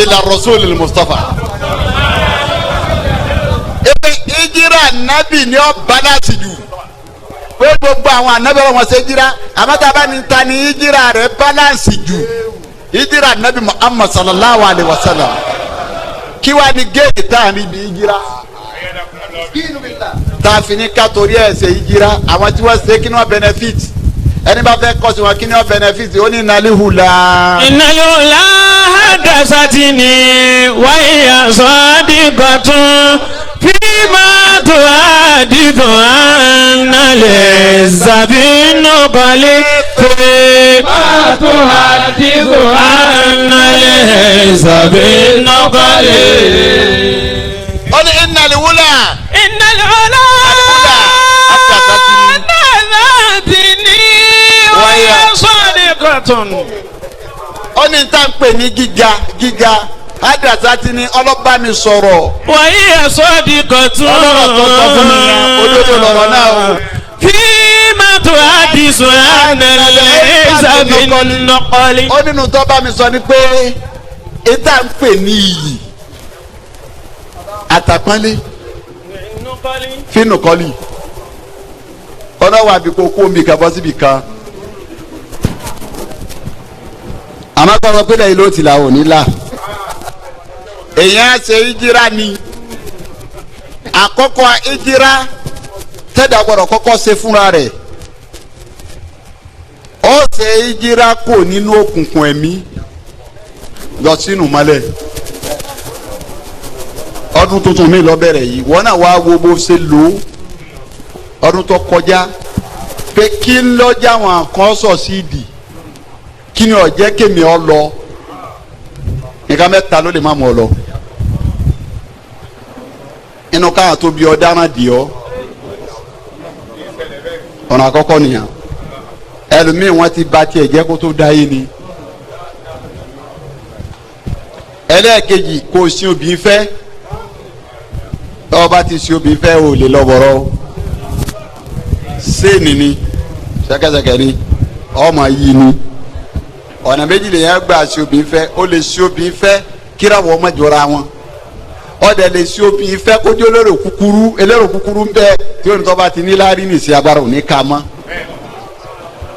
ila rasulil Mustafa. ìjírà Ànábì ni ó balasi jù pé gbogbo àwọn Ànábì wọn ṣe jíra àmọ́ tá a bá ní ta ni ìjírà rẹ̀ balasi jù ìjírà Ànábì Muhammad sallallahu alayhi wa sallam. kí wàá ní géètì tá a ní ibi ìjírà tá a fi ní kátórí ẹ̀ ṣe ìjírà àwọn tí wọ́n ṣe kí ni wọ́n benefit ẹni bá fẹ́ kọ́ sí wọn kí ni wọ́n benefit ó ní nàlíhùlà. ìnáyọ̀lá hadasatini wáyà sọ́dígọ̀tún fíìmà tó àdìgọ̀ ànálẹ̀ zàbínú kọ́lé fíìmà tó àdìgọ̀ ànálẹ̀ zàbínú kọ́lé. ó ní ìnàlíhùlà. ìnáyọ̀lá hadasatini wáyà sọ́dígọ̀tún. ó ní tá à ń pè ní gíga àdàtà ti ní ọlọ́ba mi sọ̀rọ̀. wàyí ẹ̀sọ́ di kọ̀tún. ọlọ́run tó sọ fún mi yẹn òdodo lọ̀rọ̀ náà o. kí mọ́tò àdìsọ ànàlẹ́ ìsàbí nọkọ́lí. ó nínú tó bá mi sọ ni pé ìta ń pè ní iyì àtàpọ́nlé fínú kọ́lí ọlọ́wọ́ àbíkó kó omi kan bọ́ síbi kan. àmọ́ kọ́ ọ pé lẹ́yìn ló ti là ò ní là. èèyàn ṣe ìjírá ni àkọ́kọ́ ìjírá tẹ́dà gbọ́dọ̀ kọ́kọ́ ṣe fúnra rẹ̀. ó ṣe ìjírá kò nínú òkùnkùn ẹ̀mí lọ sínú mọ́lẹ̀. ọdún tuntun mi lọ bẹ̀rẹ̀ yìí wọ́n náà wá wo bó ṣe lò ó ọdún tó kọjá pé kí ń lọ́jà wọn kan sọ̀ sí ìdì kí ni ọ̀jẹ́ kémi ọ lọ nǹkan mẹ́ta ló lè má mú ọ lọ inú káyà tó bí ọ dáná dì ọ ọ̀nà àkọ́kọ́ nìyẹn ẹlòmíì wọ́n ti ba tiẹ̀ jẹ́ kó tó dá yé ni ẹlẹ́ẹ̀kejì kò sí obìnrin fẹ́ tọ́wọ́ bá ti sí obìnrin fẹ́ ò lè lọ́bọ̀rọ̀ séènì ni ṣẹ́kẹ́ṣẹkẹ̀ ni ọmọ yìí ni ọ̀nà méjì lè yẹn gbà sí obìnrin fẹ́ ó lè sí obìnrin fẹ́ kíráwọ̀ ọmọ jọra wọn ọ̀dẹ̀ lè sí obìnrin fẹ́ kójú elérò kúkúrú ń bẹ tí ó ní tọ́ bá ti ní láárí nìsí agbára ò ní ká mọ́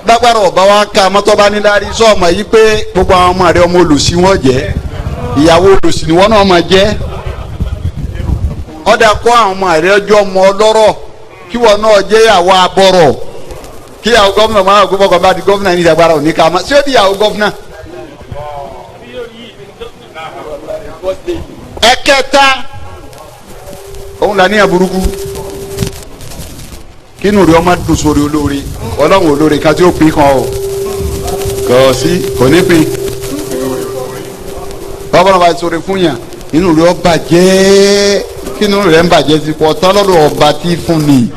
gbàgbára ọba wa ká mọ́ tọ́ bá ní láárí sọ ọmọ yìí pé gbogbo àwọn ọmọ rẹ ọmọ olùsí wọn jẹ́ ìyàwó olùsí ni wọn náà máa jẹ́ ọ̀dà kọ́ àwọn ọmọ rẹ ọjọ́ ọmọ ọlọ́rọ̀ kí wọn náà jẹ́ ìyàwó abọ́rọ̀ kí ìyàwó gọ́fúnà máa gbé bọ́kọ̀ bá di gọ́fúnà ní ìjàgbára òní ká mọ́ sí ó di ìyàwó gọ́fúnà. ẹ̀kẹta òun là ní àbúrúkú kínú rẹ ọmọ dùn sórí olóore ọlọ́run olóore ká tí ó pín kan o kò sí kò ní pín bọ́bọ́n bá sọ̀rọ̀ fún yàn inú rẹ ọba jẹ́ kínú rẹ ń bàjẹ́ sí pọ̀ tán lọ́dọ̀ ọba tí fún ni.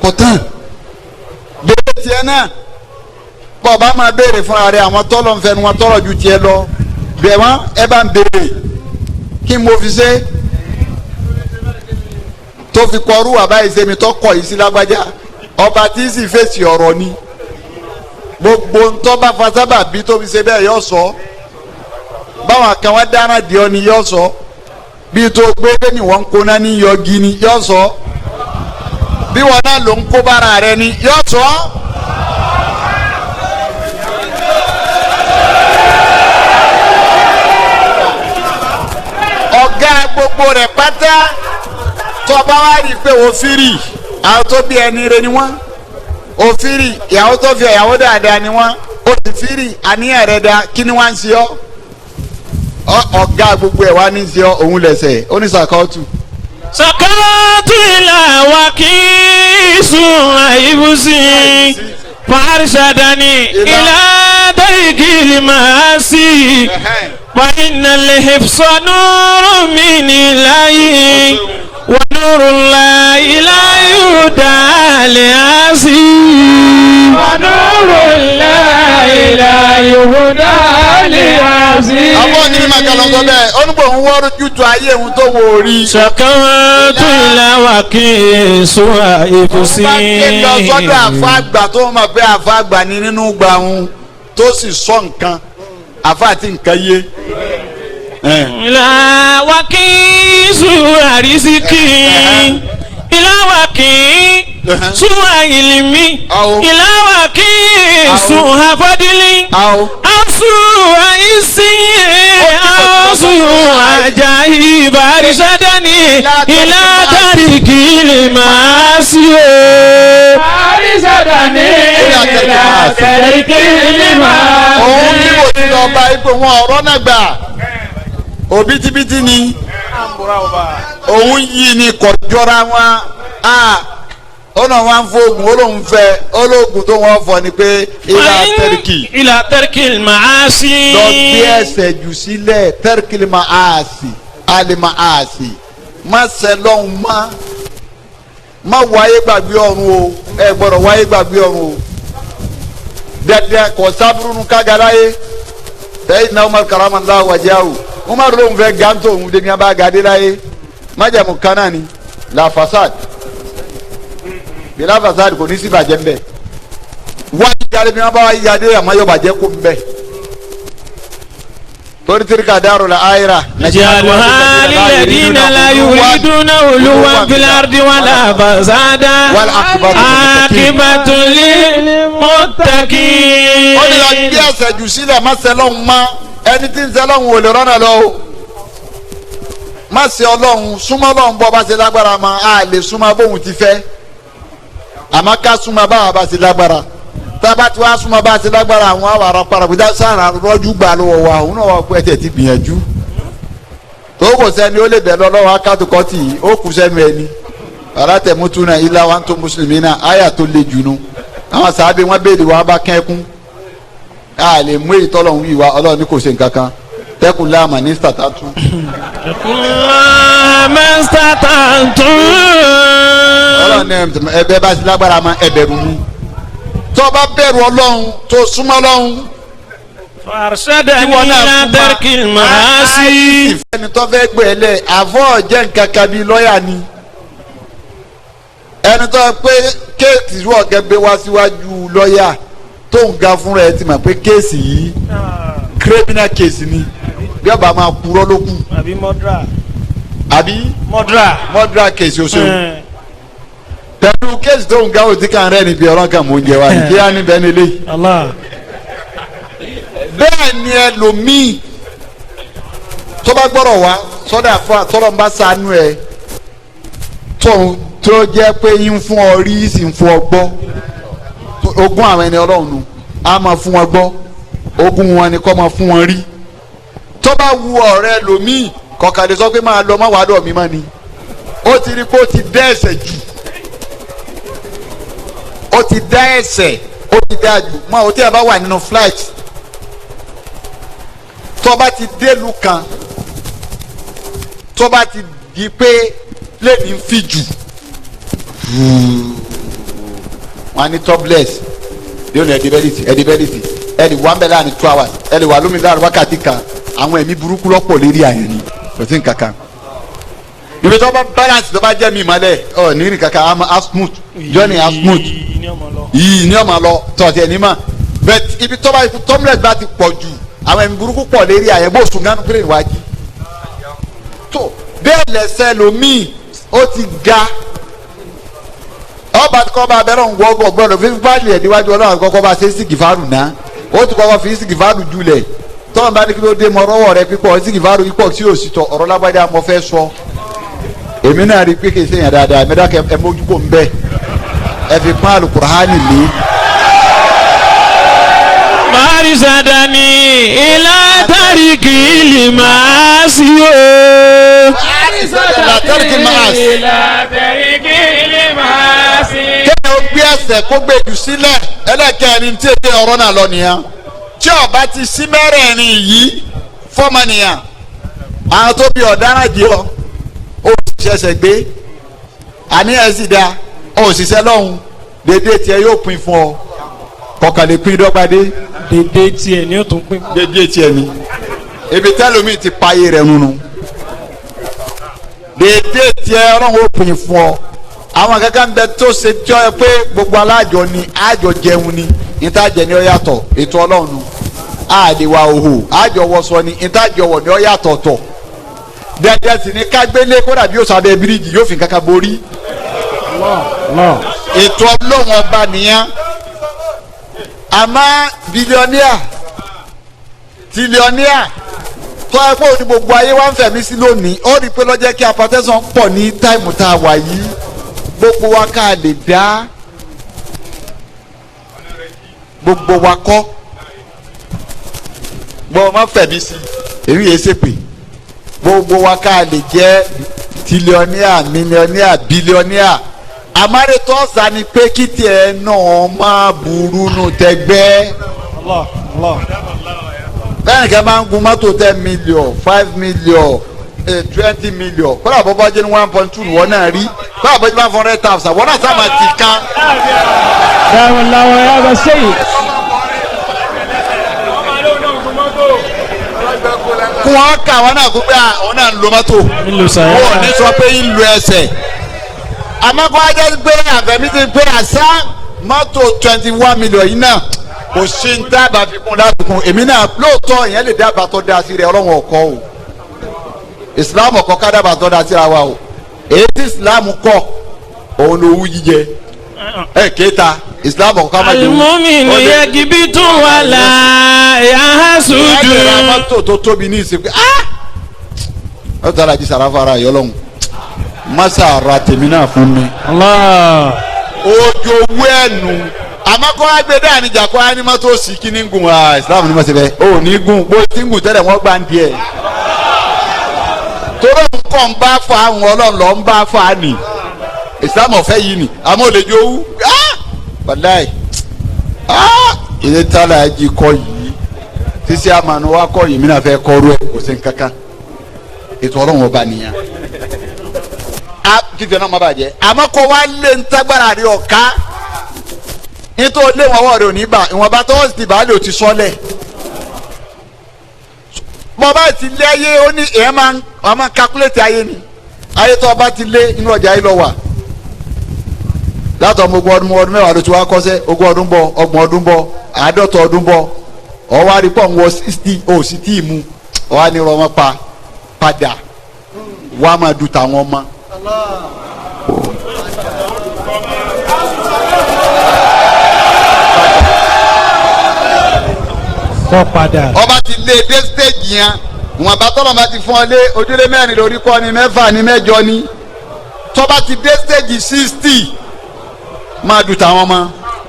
kọtán béèrè tiẹ̀ náà bọba máa béèrè fúnra rẹ̀ àwọn tọlọ ń fẹnu wọn tọrọ ju tiẹ̀ lọ bẹ́ẹ̀ wọ́n ẹ bá ń béèrè kí mo fi ṣe tó fi kọrú àbáyé sẹ́mi tó kọ̀ yìí sí lágbájá ọba tí sì fèsì ọ̀rọ̀ ni gbogbo ntọ́ bá fa sábà bí tó fi ṣe bẹ́ẹ̀ yọ sọ báwọn kan wá dáná di ọ ni yọ sọ bí tó gbé ni wọ́n ń kóná ní yọgi ni yọ sọ bí wọn náà ló ń kó bára rẹ ni yọ sọ. ọ̀gá gbogbo rẹ̀ pátá tọba wa rí i pé òfìrí àwọn tó bí ẹni rẹ ni wọ́n òfìrí ìyàwó tó fi ìyàwó dáadáa ni wọ́n òfìrí àníyàn rẹ̀ dá kí ni wọ́n ń ṣe ọ́ ọ̀gá gbogbo ẹ̀ wá ní ṣe ọ́ òun lẹ̀sẹ̀ oníṣàkọ́tù. sàkàtú ìlà wa kì í sùn àìbùsí fàrṣàdánì ìlà dárìkì máa sí. وإن الحفظ نور من الله ونور الله لا يهدى لعاصي ونور الله لا يهدى لعاصي. àwọn onímọ̀ kan lọ sọ bẹ́ẹ̀ onígbòhùn wọ́ọ́rọ́ jújù ayé òun tó wò rí. sàkáwátú ìlàwà kí èso àìkúsí. ó bá ké lọ sọ́dọ̀ àfa àgbà tó mọ̀ pé àfa àgbà ni nínú gbà òun tó sì sọ nǹkan àfa àti nǹkan yé. ìlà wa kì í sùn àrísíkì ìlà wa kì í sùn àìlìmí ìlà wa kì í sùn àfọdílì àsùn àìsí àsùn àjàyí ìbárisádání ìlà tàríkì lè máa sí o. ìbárisádání ìlà tàríkì lè máa sí o. òun ní òsì ọba ipò wọn ọ̀rọ̀ náà gbà òbítíbitì ni òun yìí ni kò jọra wọn ọ̀nà wọn fóògùn olóhùn fẹ́ olóògùn tó wọ́n fọ ni pé ilà tẹ́rkìl màásì. lọ gbé ẹsẹ̀ jù sílẹ̀ tẹ́rkìl màásì alẹ́ màásì má sẹ́lọ́hún má wáyé gbàgbé ọ̀run o ẹ gbọ́dọ̀ wáyé gbàgbé ọ̀run o dẹ́dẹ́ kò sábúrú kágaláyé tẹ́yìn náà Umar karamallahu wajahu Umar ló ń fẹ́ gàntó òun dé ní abá gàdé láyé májàmú kanáà ni la fasad bila fasad kò ní sí bàjẹ́ mbẹ́ wáyé jáde bí wọ́n bá wáyé jáde àmọ́ yóò bàjẹ́ kó mbẹ́ torí tilka darul akhirah naj'aluha lilladhina la yuriduna uluwan fil ardi wala fasada wal aqibatu lil muttaqin. ó ní lọ gbé ẹsẹ̀ jù sílẹ̀ má sẹ́lọ́hún má ẹni tí ń sẹ́lọ́hún ò lè rọ́nà lọ o má ṣe ọlọ́hún súnmọ́ ọlọ́hún bọ́ bá ṣe lágbára mọ́ a lè súnmọ́ bóun ti fẹ́ àmọ́ ká súnmọ́ báwa bá ṣe lágbára tába tí wàá súnmọ́ bá ṣe lágbára àwọn àwọn ará parapọ̀ sára rọ́jú gbà lọ́wọ́ wa òun náà wà pé ẹ̀jẹ̀ ti gbìyànjú tó kò sẹ́ni ó lè bẹ̀ lọ́wọ́ akátùkọ́tì yìí ó kù sẹ́nu ẹni alátẹ̀mútúnà ilá wa ń tó mùsùlùmí náà àyà tó le jù nù àwọn sàábé wọn béèrè wọn bá kẹ́kún a lè mú èyí tọ́lọ̀ ń wí wa ọlọ́run ní kò ṣe nǹkan kan tẹ́kùn láàmà ní sàtàtún. ọlọ́run ní ẹbẹ bá ti lágbára máa ẹbẹ̀rù mi tó bá bẹ̀rù ọlọ́run tó súnmọ́ ọlọ́run. farsadani ila darkil maasi. ìfẹ́ni tó fẹ́ gbé ẹ lẹ̀ àfọ̀ jẹ́ nǹkan kan bíi lọ́ọ̀yà ni ẹni tó pé kéèsì ìlú ọ̀gẹ́ gbé wá síwájú lọ́ọ̀yà tó ń ga fúnra ẹ ti mọ̀ pé kéèsì yìí criminal case ni bí ọba máa purọ́ ló kù. àbí mọ́dúrà. àbí mọ́dúrà case oṣù. pẹ̀lú kéèsì tó ń ga òtí kan rẹ̀ níbi ọ̀rọ̀ kan mò ń jẹ wá ní kí á ní bẹ́ẹ̀ nílé. bẹ́ẹ̀ ni ẹlòmíì tó bá gbọ́dọ̀ wá sọ́dọ̀ àfọ tọ́lọ́ ń bá ṣàánú ẹ tó jẹ́ pé yín fún ọ rí sì ń fún ọ gbọ́ ogún àwọn ẹni ọlọ́run nu a máa fún wọn gbọ́ ogún wọn ni kọ́ máa fún wọn rí tó bá wu ọ̀rẹ́ lòmíì kọ̀kàdé sọ pé máa lọ má wàá dọ̀ mí mọ́ ni ó ti rí pé ó ti dá ẹ̀ṣẹ̀ jù ó ti dá ẹ̀ṣẹ̀ ó ti dá jù mọ́ ó tí a bá wà nínú flight tó bá ti délùú kan tó bá ti di pé lẹ́ni ń fi jù wọ́n á ní topless yóò ní ẹ̀dí bẹ́lìtì ẹ̀dí wà ń bẹ̀ láàrin 2 hours ẹ̀dí wà lómi láàrin wákàtí kan àwọn ẹ̀mí burúkú lọ́pọ̀ lérí àyàn ni kò sí nǹkan kan ibi tó bá balance tó bá jẹ́ mi ìmọ̀lẹ̀ ọ̀ nírì kankan asmut johnny asmut yìí ní ọmọ lọ tọ̀tí ẹ̀ ní mà bẹ́ẹ̀ ibi tó bá tọ́mílẹ̀ bá ti pọ̀ jù àwọn ẹ̀mí burúkú pọ̀ lérí àyàn bó sùn gánú péré ìwájú tó bẹ́ẹ̀ lẹ́sẹ̀ lomi ó ti ga ọba kọ́ bá abẹ́rẹ́ òun gbọ́gbọ́ gbọ́dọ̀ fi fáìlì ẹ̀ níwájú ọlọ́run kọ́kọ́ bá ṣe sìgìfàrù náà ó ti kọ́kọ́ fi sìgìfàrù jùlẹ̀ tọ́wọ́n bá ní kí ló dé mọ ọrọ́wọ́ rẹ pípọ̀ sìgìfàrù pípọ̀ tí yóò sì tọ̀ ọ̀rọ̀ lágbájá mo fẹ́ sọ èmi náà rí pé kì í ṣèyàn dáadáa ẹ̀mí dákẹ́ ẹ mójúbò ń bẹ́ ẹ fi pọ́n àlùkùránì lé. Marisadani ila tariki limasi o. Marisadani ila tariki limasi. Kẹ́ni o gbé ẹsẹ̀ kó gbé jù sílẹ̀ ẹlẹ́kẹ̀ẹ́ni tí èdè ọ̀rọ̀ náà lọ nìyẹn. Tí ọba ti sí mẹ́rẹ̀ẹ̀rin yìí fọ́mọnìyàn àwọn tó bí ọ̀daràn jẹ́ ọ ó ṣẹ̀ṣẹ̀ gbé àníyàn sì dáa ó ṣiṣẹ́ lọ́hùn dédé tiẹ̀ yóò pín fún ọ kọkàn lè pín dọ́gbadé. Dédé tiẹ̀ ni ó tún pín. Dédé tiẹ̀ ni ebi tẹ́lómi ti payé rẹ̀ nínú dédé tiẹ̀ ọlọ́run ó pín fún ọ àwọn kankan bẹ tó ṣe tí ọ yẹ pé gbogbo alájọ ni àjọ jẹun ni ìtajẹ ni ọ yàtọ̀ ètò ọlọ́run nu àdìwà òhò àjọ wọṣọ ni ìtajọ wọ ni ọ yàtọ̀ tọ̀ dẹ́dẹ́ sì ni kágbélé kódà bí ó sábẹ́ bíríìjì yóò fi kankan borí ètò ọlọ́run ọba nìyẹn àmọ́ bílíọ̀nìà tírílíọ̀nìà tó ẹ pé òní gbogbo ayé wa ń fẹ̀mí sí lónìí ó rí i pé lọ́jọ́ kí apatẹ́sán pọ̀ ní táìmù tá a wà yìí gbogbo wa ká lè dá gbogbo wa kọ́ gbogbo ma fẹ̀mí sí èyí yẹn ṣèpè gbogbo wa ká lè jẹ́ tírílíọ̀nìà mílíọ̀nìà bílíọ̀nìà amáretọ́ ọ̀sán ni pé kí tiẹ̀ náà máa burú nù tẹ́gbẹ́. bẹ́ẹ̀ni kẹ́ máa ń gun mọ́tò 10 million 5 million 20 million kọ́lá bọ́bá jẹ́ ní 1.2 wọ́n náà rí kọ́lá bọ́bá jẹ́ ní 100,000 wọ́n náà sábà ti ká. dáwọn làwọn ẹ̀ bá sẹ́yìn. kún wọn kà wọn náà kó pé àwọn náà ń lo mọ́tò wọn ò ní sọ pé ń lo ẹsẹ̀ àmọ́ kó ajá gbé àfẹ́mí ti pé àṣà mọ́tò 21 million yìí náà kò sí ń dábàá fi kún láfikún èmi náà lóòótọ́ ìyẹn lè dábàá tó dáa sí rẹ̀ ọlọ́run ọkọ o ìsìláàmù ọkọ ká dábàá tó dáa síra wa o èyí tí ìsìláàmù kọ òun ló wú jíjẹ kéta ìsìláàmù ọkọ ká má jẹ wú. àlùmọ́mìnì yẹ kíbi tún wà láyà sùdù. ìyá ìjọba mọ́tò tó tóbi ní ìsìnkú ó tọ́ra jí sàràfàrà yọlọ́hún masa ara tèmi náà fún mi. ojo owó ẹnu àmọ́ kọ́ agbẹ́ dáa níjà kọ́ ayé ní mọ́tò sí kí ní gùn Islam ní mọ́tò bẹ́ẹ̀ ó ní gùn bó ti ń gùn tẹ́lẹ̀ wọ́n gbà ń díẹ̀. torí nǹkan ń bá fa àwọn ọlọ́ọ̀lọ́ ń bá fa nì Islam ọ̀fẹ́ yìí nì àmọ́ ò lè jó wú. wàláì ilé tálà ẹjì kọ yìí sísí àmàlù wa kọ yìí mí náà fẹ́ kọ́ ru ẹ̀ kò sí nǹkankan ètò ọlọ́run ọba nìyẹn kíkẹ́ náà má bàjẹ́ àmọ́ kó wá lé ntágbára rí ọ̀ká nítorí lé wọn wọ̀ rẹ̀ òní bá ìwọ̀nba tó wọ́n ti bá lè ti sọ́lẹ̀ bọ́ba ti lé ayé ó ní èèyàn máa calculate ayé ni ayé tó ọba ti lé inú ọjà yìí lọ wà látọ̀ ọmọ ogún ọdún mẹ́wàá ló ti wá kọ́sẹ́ ogún ọdún bọ̀ ọgbọ̀n ọdún bọ̀ àádọ́ta ọdún bọ̀ ọwọ́ àrípọ̀ ń wọ 60 ó sì tí ì mú ọwọ́ ànírọ̀ ọmọ padà wàá máa du tàwọn ọmọ. kọ́ padà. ọba ti lé dé stage yẹn wọn bá tọ́lọ̀ bá ti fún ọ lé ojúlé mẹ́rin lórí kọ́ ni mẹ́fà ni mẹ́jọ ni tọ́ba ti dé stage 60 máa du tàwọn ọmọ.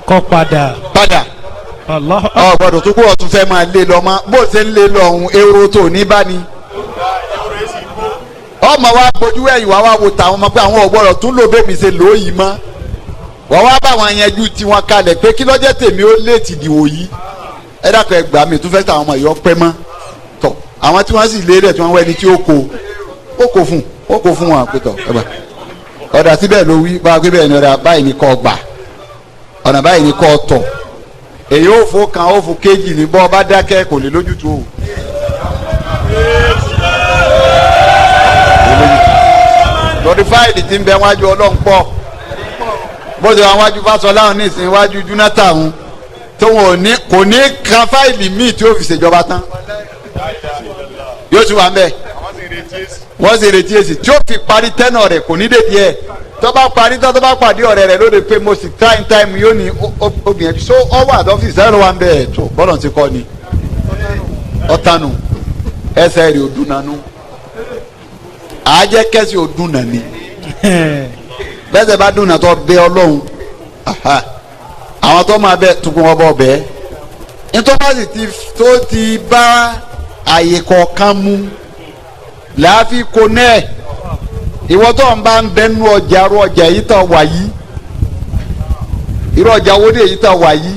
kọ́ padà. padà ọ gbọ́dọ̀ tó kó ọtún fẹ́ máa lé lọ mọ́ bó ṣe ń lé lọ ọ̀hún èrò tó ní bá ní. ọmọ wa bójú ẹ̀yìn wá wá wo tàwọn ọmọ pé àwọn ọ̀gbọ́dọ̀ tún lò bẹ́ẹ̀ mi ṣe lóyìí mọ́ wọ́n wá bá wọn yẹn ju tiwọn kalẹ̀ pé kí lọ́jọ́ tèmi ó lé ti dìwò yìí ẹ dákọ̀ ẹ gbà mí tún fẹ́ tàwọn ọmọ yìí ọpẹ́ mọ́ tọ̀ àwọn tí wọ́n sì lé rẹ̀ tí wọ́n wẹ́ ni tí ó kó fún wọn àpètọ̀ ẹ bá ọ̀dà síbẹ̀ ló wí bá a gbé bẹ́ẹ̀ ni ọ̀dà báyìí ni kò gbà ọ̀nà báyìí ni kò tọ̀ èyí ó fò kan ó fò kéjì ní bọ́ ọba dákẹ́ kò lè lójútu o lórí fáìlì tí ń bẹ wájú Ọlọ́run pọ̀ bó ṣe wá wájú Fásọlá ní ìsìn wájú Jonathan tó wọn kò ní kan fáìlì míì tí ó fi ṣèjọba tán yóò tún wà ń bẹ wọ́n sì retí èsì tí ó fi parí tẹ́nà rẹ̀ kò ní dèdí ẹ̀ tó bá parí tó bá pàdé ọ̀rẹ́ rẹ̀ lóde pé mo sì time yóò ní obìnrin so ọwọ́ àdọ́fíìsì ẹ̀rọ wa ń bẹ̀ ẹ̀ tó bọ́lọ̀ ti kọ́ ni ọ̀tánu ẹsẹ̀ rẹ̀ ò dùn nánú àájẹ́ kẹ́sì ò dùn nàní bẹ́sẹ̀ bá dùn nàtọ́ bẹ Ọlọ́run àwọn tó máa bẹ tukun ọbọ̀ bẹ́ẹ̀ nítorí tó ti bá àyè kọ̀ọ̀kan mú láàfin kò náà ìwọ tó ń bá ń bẹnu ọjà irú ọjà yìí tó wà yìí irú ọjà wo dé yìí tó wà yìí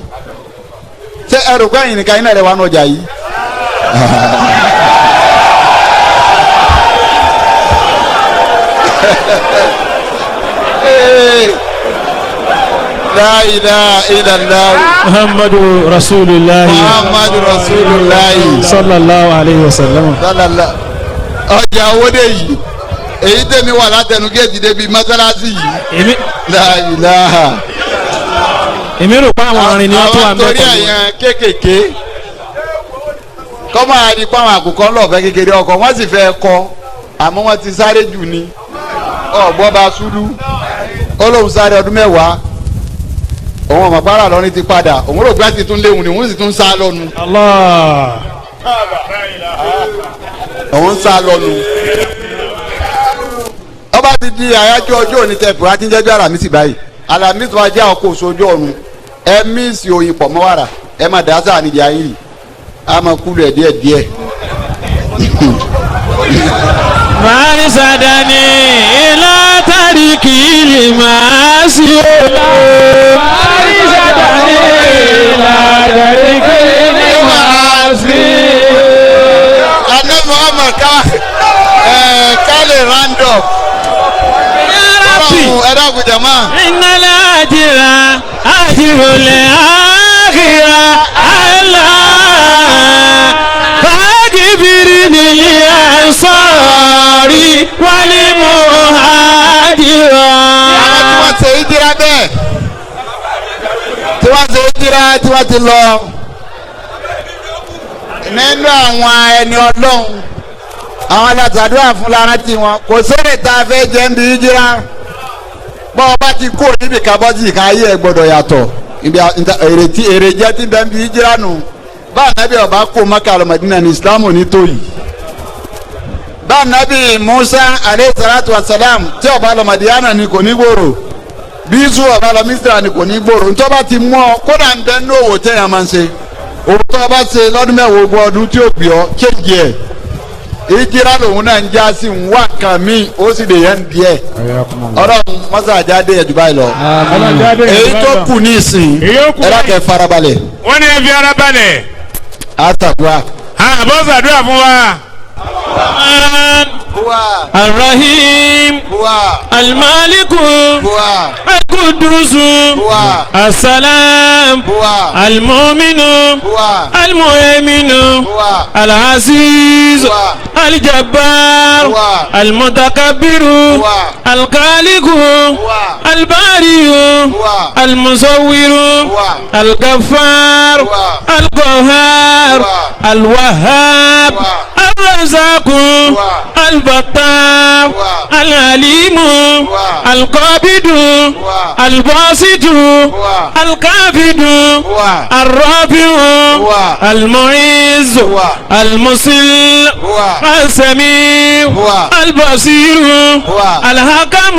ṣé ẹrù gbẹ̀yìn nìkan iná rẹ̀ wà ní ọjà yìí. La ilaha illallah Muhammadu Rasulullah sallallahu alayhi wa sallam. Ọjà owó dé yìí èyí tẹ̀mí wà látẹnu géètì débi mọ́sálásí yìí. La ilaha. Èmi rò pé àwọn arìnrìn ni wọ́n tó wà mẹ́kọ̀ọ́. àwọn torí àyàn kéékèèké kọ́mọ àdìpọ̀ àwọn àkùkọ ńlọ̀fẹ́ kékeré ọkọ̀ wọ́n sì fẹ́ kọ́ àmọ́ wọ́n ti sáré jù ní ọ̀gbọ́n bá súlú ó lóun sáré ọdún mẹ́wàá òun ọmọ pàrọ̀ lọ́rin ti padà òun rò pé àti tún léwu ni òun sì tún sá lọ́nu. Allah. òun sá lọ́nu. ọba ti di àyájọ́ ọjọ́ òní tẹ̀pù àti jẹ́jọ́ Àlàmísì báyìí Àlàmísì wa jẹ́ ọkọ̀ òṣojú ọ̀run ẹ mísì oyin pọ̀ mọ́ wàrà ẹ máa dá sáà nídìí ayé yìí a máa kúlù ẹ̀ díẹ̀ díẹ̀. Màá sàdáni ilá tàríkì lè máa sí ọ̀la. Màá sàdáni ilá tàríkì lè máa sí. Àná Muhammad ká lè round up. Ẹ dákun jàmá. Innal ajira ajrul akhirah Allah. Fagibirni ansari wal muhajira. Àwọn tí wọ́n ṣe ìjìrá bẹ́ẹ̀ tí wọ́n ṣe ìjìrá tí wọ́n ti lọ nínú àwọn ẹni Ọlọ́run àwọn alátàdúrà fún lárántí wọn kò sẹ́rẹ̀ tá a fẹ́ jẹ́ ń bí ìjìrá bọ́ ọ bá ti kó níbi kábọ́sì kan ayé ẹ̀ gbọ́dọ̀ yàtọ̀ èrè jẹ́ tí bẹ́ẹ̀ ń bí ìjìrá nù bá ànábì ọba kó Mákà lọ Mádínà ní Islam ní tóyì bá ànábì Musa alayhi salatu wa salam tí ọba lọ Mádínà ní kò ní gbòòrò bí Isu ọba lọ Mísírà ní kò ní gbòòrò ntọ́ bá ti mú ọ kódà ń bẹ ní òwò tẹ́yàn máa ń ṣe òwò tó bá ṣe lọ́dún mẹ́wàá ogún ọdún tí ó gbé ọ kéèjì ẹ̀ ìjìrá lòun náà ń já sí ń wá nǹkan míì ó sì lè yẹn díẹ̀ Ọlọ́run mọ́sàájáde ẹ̀jú báyìí lọ èyí tó kù ní ìsìn ẹ̀rọ kẹ́ farabalẹ̀. wọ́n ní ẹ fi ara balẹ̀. àtàdúrà. àbọ̀ sàdúrà fún wa. Ar-Rahim Al-Malik Al-Quddus As-Salam Al-Mu'min Al-Muhaymin Al-Aziz Al-Jabbar Al-Mutakabbir Al-Khaliq Al-Bari Al-Musawwir Al-Ghaffar Al-Qahhar Al-Wahhab الرزاق البطار العليم القابض الباسط الكافد الرافع المعز المسل السميع البصير الحكم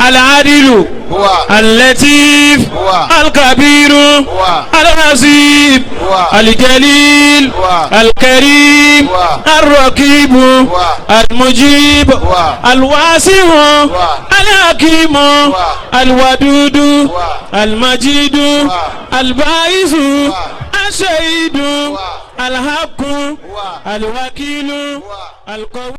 العادل اللطيف الكبير العظيم الجليل الكريم الرقيب المجيب الواسع الحكيم الودود المجيد الباعث الشهيد الحق الوكيل القوي